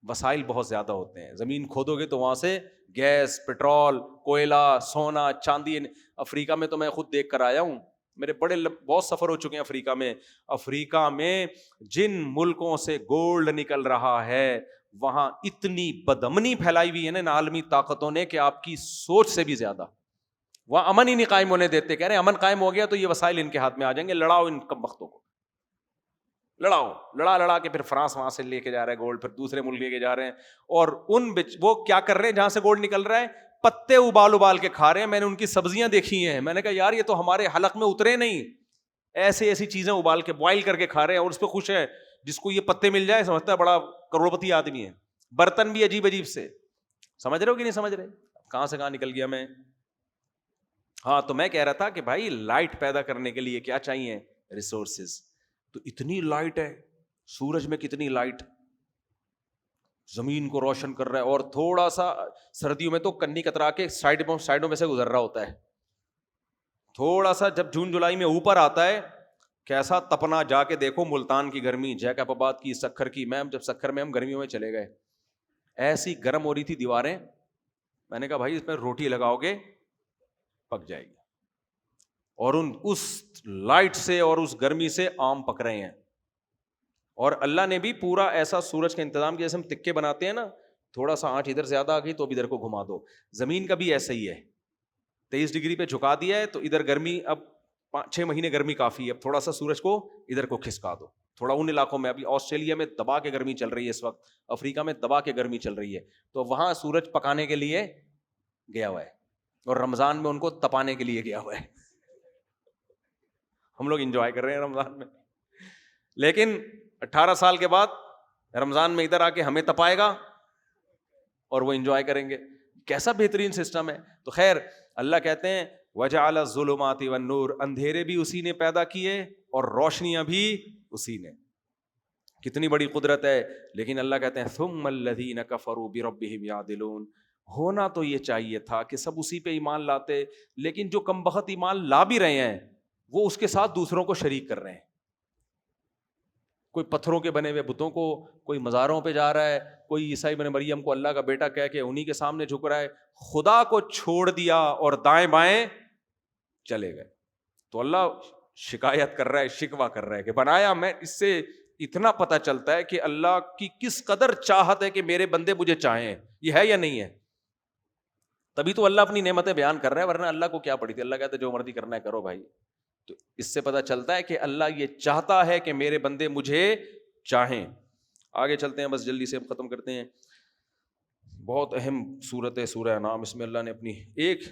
وسائل بہت زیادہ ہوتے ہیں۔ زمین کھودو گے تو وہاں سے گیس، پیٹرول، کوئلہ، سونا، چاندی۔ افریقہ میں تو میں خود دیکھ کر آیا ہوں، میرے بہت سفر ہو چکے ہیں افریقہ میں۔ افریقہ میں جن ملکوں سے گولڈ نکل رہا ہے، وہاں اتنی بدامنی پھیلائی ہوئی ہے نا عالمی طاقتوں نے کہ آپ کی سوچ سے بھی زیادہ۔ وہاں امن ہی نہیں قائم ہونے دیتے، کہہ رہے ہیں امن قائم ہو گیا تو یہ وسائل ان کے ہاتھ میں آ جائیں گے، لڑاؤ ان کم بختوں کو، لڑاؤ، لڑا کے پھر فرانس وہاں سے لے کے جا رہا ہے گولڈ، پھر دوسرے ملک لے کے جا رہے ہیں، اور وہ کیا کر رہے ہیں جہاں سے گولڈ نکل رہا ہے؟ پتے ابال کے کھا رہے ہیں۔ میں نے ان کی سبزیاں دیکھی ہیں، میں نے کہا یار یہ تو ہمارے حلق میں اترے نہیں، ایسی چیزیں ابال کے بوائل کر کے کھا رہے ہیں، اور اس پہ خوش ہے۔ جس کو یہ پتے مل جائے سمجھتا ہے بڑا کروڑپتی آدمی ہے۔ برتن بھی عجیب سے، سمجھ رہے ہو کہ نہیں سمجھ رہے؟ کہاں سے کہاں نکل گیا میں۔ ہاں، تو میں کہہ رہا تھا کہ بھائی لائٹ پیدا کرنے کے لیے کیا چاہیے؟ ریسورسز۔ تو اتنی لائٹ ہے، سورج میں کتنی لائٹ زمین کو روشن کر رہا ہے، اور تھوڑا سا سردیوں میں تو کنی کترا کے سائڈوں میں سے گزر رہا ہوتا ہے۔ تھوڑا سا جب جون جولائی میں اوپر آتا ہے، کیسا تپنا، جا کے دیکھو ملتان کی گرمی، جیکب آباد کی، سکھر کی۔ جب سکھر میں ہم گرمیوں میں چلے گئے، ایسی گرم ہو رہی تھی دیواریں، میں نے کہا بھائی اس میں روٹی لگاؤ گے پک جائے گی۔ اور اس لائٹ سے اور اس گرمی سے آم پک رہے ہیں۔ اور اللہ نے بھی پورا ایسا سورج کا انتظام کیا، جیسے ہم تکے بناتے ہیں نا، تھوڑا سا آنچ ادھر زیادہ آ گئی تو اب ادھر کو گھما دو۔ زمین کا بھی ایسا ہی ہے، 23 ڈگری پہ جھکا دیا ہے تو ادھر گرمی، اب 5-6 مہینے گرمی کافی ہے، اب تھوڑا سا سورج کو ادھر کو کھسکا دو۔ تھوڑا ان علاقوں میں، ابھی آسٹریلیا میں دبا کے گرمی چل رہی ہے اس وقت، افریقہ میں دبا کے گرمی چل رہی ہے، تو وہاں سورج پکانے کے لیے گیا ہوا ہے، اور رمضان میں ان کو تپانے کے لیے گیا ہوا ہے۔ ہم لوگ انجوائے کر رہے ہیں رمضان میں، لیکن 18 سال کے بعد رمضان میں ادھر آ کے ہمیں تپائے گا اور وہ انجوائے کریں گے۔ کیسا بہترین سسٹم ہے۔ تو خیر، اللہ کہتے ہیں وَجَعَلَ الظُّلُمَاتِ وَالنُّورَ، اندھیرے بھی اسی نے پیدا کیے اور روشنیاں بھی اسی نے۔ کتنی بڑی قدرت ہے۔ لیکن اللہ کہتے ہیں ثُمَّ الَّذِينَ كَفَرُوا بِرَبِّهِمْ يَعْدِلُونَ، ہونا تو یہ چاہیے تھا کہ سب اسی پہ ایمان لاتے، لیکن جو کم بخت ایمان لا بھی رہے ہیں وہ اس کے ساتھ دوسروں کو شریک کر رہے ہیں۔ کوئی پتھروں کے بنے ہوئے بتوں کو، کوئی مزاروں پہ جا رہا ہے، کوئی عیسیٰ ابن مریم کو اللہ کا بیٹا کہہ کے انہی کے سامنے جھک رہا ہے، خدا کو چھوڑ دیا اور دائیں بائیں چلے گئے۔ تو اللہ شکایت کر رہا ہے، شکوہ کر رہا ہے کہ بنایا میں، اس سے اتنا پتہ چلتا ہے کہ اللہ کی کس قدر چاہت ہے کہ میرے بندے مجھے چاہیں. یہ ہے یا نہیں ہے؟ تبھی تو اللہ اپنی نعمتیں بیان کر رہا ہے, ورنہ اللہ کو کیا پڑی تھی. اللہ کہتا ہے جو مرضی کرنا ہے کرو بھائی. تو اس سے پتہ چلتا ہے کہ اللہ یہ چاہتا ہے کہ میرے بندے مجھے چاہیں. آگے چلتے ہیں, بس جلدی سے ختم کرتے ہیں. بہت اہم صورت ہے سورہ انعام. اس میں اللہ نے اپنی ایک,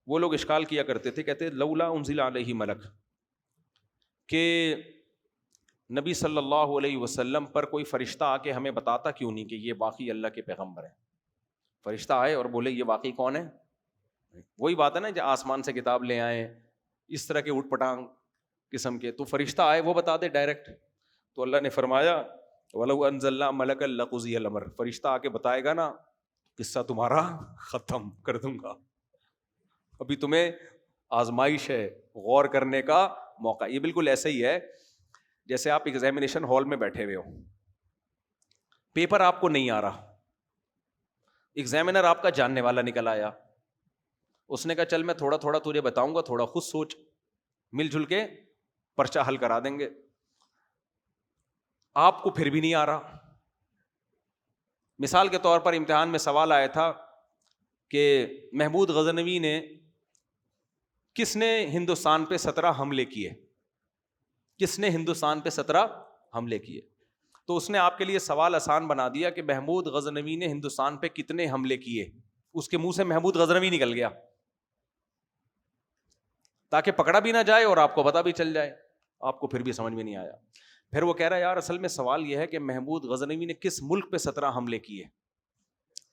وہ لوگ اشکال کیا کرتے تھے, کہتے لولا انزل علیہ ملک, کہ نبی صلی اللہ علیہ وسلم پر کوئی فرشتہ آ کے ہمیں بتاتا کیوں نہیں کہ یہ واقعی اللہ کے پیغمبر ہیں. فرشتہ آئے اور بولے یہ واقعی کون ہے. وہی بات ہے نا, جو آسمان سے کتاب لے آئے اس طرح کے اٹھ پٹانگ قسم کے, تو فرشتہ آئے وہ بتا دے ڈائریکٹ. تو اللہ نے فرمایا وَلَوْ أَنزَلْنَا مَلَكًا لَقُضِيَ الْأَمْرُ, فرشتہ آ کے بتائے گا نا قصہ تمہارا ختم کر دوں گا. ابھی تمہیں آزمائش ہے, غور کرنے کا موقع. یہ بالکل ایسا ہی ہے جیسے آپ ایگزامینیشن ہال میں بیٹھے ہوئے ہو, پیپر آپ کو نہیں آ رہا, ایگزامینر آپ کا جاننے والا نکل آیا, اس نے کہا چل میں تھوڑا تھوڑا تجھے بتاؤں گا, تھوڑا خود سوچ, مل جل کے پرچہ حل کرا دیں گے. آپ کو پھر بھی نہیں آ رہا. مثال کے طور پر امتحان میں سوال آیا تھا کہ محمود غزنوی نے کس نے ہندوستان پہ 17 حملے کیے, کس نے ہندوستان پہ 17 حملے کیے. تو اس نے آپ کے لیے سوال آسان بنا دیا کہ محمود غزنوی نے ہندوستان پہ کتنے حملے کیے. اس کے منہ سے محمود غزنوی نکل گیا تاکہ پکڑا بھی نہ جائے اور آپ کو پتہ بھی چل جائے. آپ کو پھر بھی سمجھ میں نہیں آیا. پھر وہ کہہ رہا ہے یار اصل میں سوال یہ ہے کہ محمود غزنوی نے کس ملک پہ 17 حملے کیے.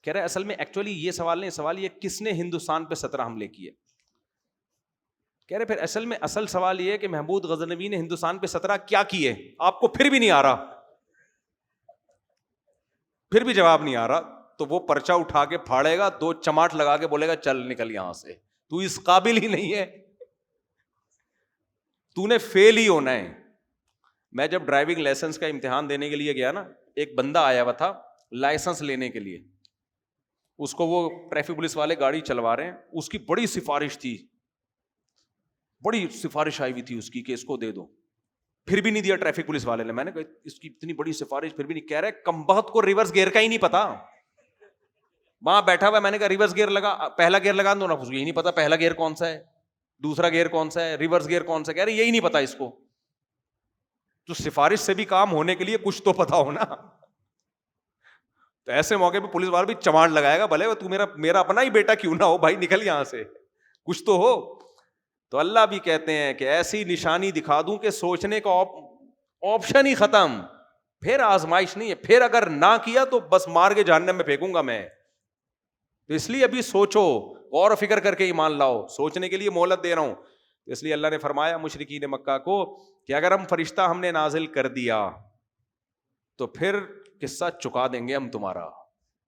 کہہ رہا ہے اصل میں ایکچولی یہ سوال نہیں, سوال یہ کس نے ہندوستان پہ 17 حملے کیے. کہہ رہے پھر اصل سوال یہ ہے کہ محمود غزنوی نے ہندوستان پہ 17 کیا کیے. آپ کو پھر بھی نہیں آ رہا, پھر بھی جواب نہیں آ رہا. تو وہ پرچہ اٹھا کے پھاڑے گا, 2 چماٹ لگا کے بولے گا چل نکل یہاں سے, تو اس قابل ہی نہیں ہے, تو نے فیل ہی ہونا ہے. میں جب ڈرائیونگ لائسنس کا امتحان دینے کے لیے گیا نا, ایک بندہ آیا ہوا تھا لائسنس لینے کے لیے. اس کو وہ ٹریفک پولیس والے گاڑی چلوا رہے ہیں, اس کی بڑی سفارش تھی, بڑی سفارش آئی ہوئی تھی اس کی کہ اس کو دے دو. پھر بھی نہیں دیا ٹریفک پولیس والے نے. میں نے کہا اس کی اتنی بڑی سفارش پھر بھی نہیں. کہہ رہے کمبخت کو ریورس گیئر کا ہی نہیں پتا. وہاں بیٹھا ہوا, میں نے کہا ریورس گیئر لگا, پہلا گیئر لگا دو نا, یہی نہیں پتا پہلا گیئر کون سا ہے, دوسرا گیئر کون سا ہے, ریورس گیئر کون سا. کہہ رہے یہی نہیں پتا اس کو. تو سفارش سے بھی کام ہونے کے لیے کچھ تو پتا ہو نا. تو ایسے موقع پہ پولیس والا بھی چماڑ لگائے گا, بھلے تو میرا اپنا ہی بیٹا کیوں نہ ہو بھائی, نکل یہاں سے, کچھ تو ہو. تو اللہ بھی کہتے ہیں کہ ایسی نشانی دکھا دوں کہ سوچنے کا آپشن ہی ختم, پھر آزمائش نہیں ہے. پھر اگر نہ کیا تو بس مار کے جہنم میں پھینکوں گا میں. تو اس لیے ابھی سوچو, غور و فکر کر کے ایمان لاؤ, سوچنے کے لیے مہلت دے رہا ہوں. اس لیے اللہ نے فرمایا مشرکین مکہ کو کہ اگر ہم نے نازل کر دیا تو پھر قصہ چکا دیں گے ہم تمہارا,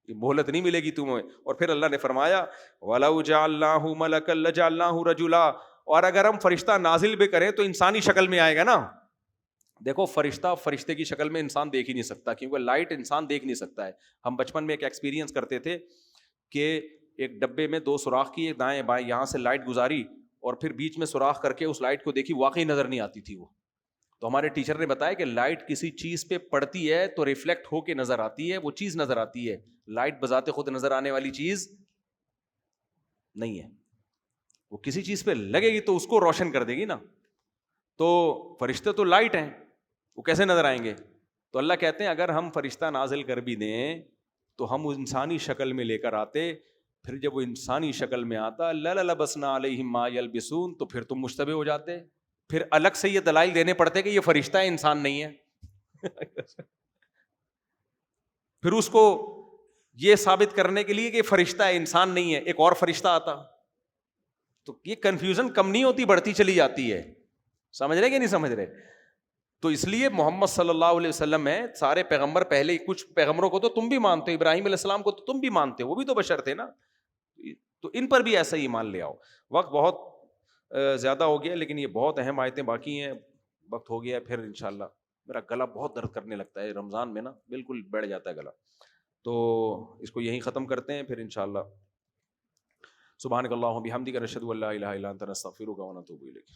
مہلت نہیں ملے گی تمہیں. اور پھر اللہ نے فرمایا وَلَوْ جَعَلْنَاهُ مَلَكًا لَجَعَلْنَاهُ رَجُلًا, اور اگر ہم فرشتہ نازل بھی کریں تو انسانی شکل میں آئے گا نا. دیکھو فرشتے کی شکل میں انسان دیکھ ہی نہیں سکتا, کیونکہ لائٹ انسان دیکھ نہیں سکتا ہے. ہم بچپن میں ایک ایکسپیرینس کرتے تھے کہ ایک ڈبے میں 2 سوراخ کیے دائیں بائیں, یہاں سے لائٹ گزاری اور پھر بیچ میں سوراخ کر کے اس لائٹ کو دیکھی, واقعی نظر نہیں آتی تھی وہ. تو ہمارے ٹیچر نے بتایا کہ لائٹ کسی چیز پہ پڑتی ہے تو ریفلیکٹ ہو کے نظر آتی ہے, وہ چیز نظر آتی ہے. لائٹ بذات خود نظر آنے والی چیز نہیں ہے, وہ کسی چیز پہ لگے گی تو اس کو روشن کر دے گی نا. تو فرشتے تو لائٹ ہیں, وہ کیسے نظر آئیں گے؟ تو اللہ کہتے ہیں اگر ہم فرشتہ نازل کر بھی دیں تو ہم انسانی شکل میں لے کر آتے. پھر جب وہ انسانی شکل میں آتا لَلَبَسْنَا عَلَيْهِمْ مَا يَلْبِسُونَ, تو پھر تم مشتبہ ہو جاتے. پھر الگ سے یہ دلائل دینے پڑتے کہ یہ فرشتہ ہے, انسان نہیں ہے. پھر اس کو یہ ثابت کرنے کے لیے کہ فرشتہ ہے انسان نہیں ہے, ایک اور فرشتہ آتا. تو یہ کنفیوژن کم نہیں ہوتی, بڑھتی چلی جاتی ہے. سمجھ رہے کہ نہیں سمجھ رہے؟ تو اس لیے محمد صلی اللہ علیہ وسلم میں سارے پیغمبر, پہلے کچھ پیغمبروں کو تو تم بھی مانتے ہو, ابراہیم علیہ السلام کو تو تم بھی مانتے ہو, وہ بھی تو بشر تھے نا. تو ان پر بھی ایسا ہی ایمان لے آؤ. وقت بہت زیادہ ہو گیا, لیکن یہ بہت اہم آیتیں باقی ہیں. وقت ہو گیا, پھر انشاءاللہ. میرا گلا بہت درد کرنے لگتا ہے رمضان میں نا, بالکل بیٹھ جاتا ہے گلا. تو اس کو یہیں ختم کرتے ہیں, پھر انشاءاللہ. سبحانک اللہم بحمدک نشہد ان لا الہ الا انت نستغفرک ونتوب الیک.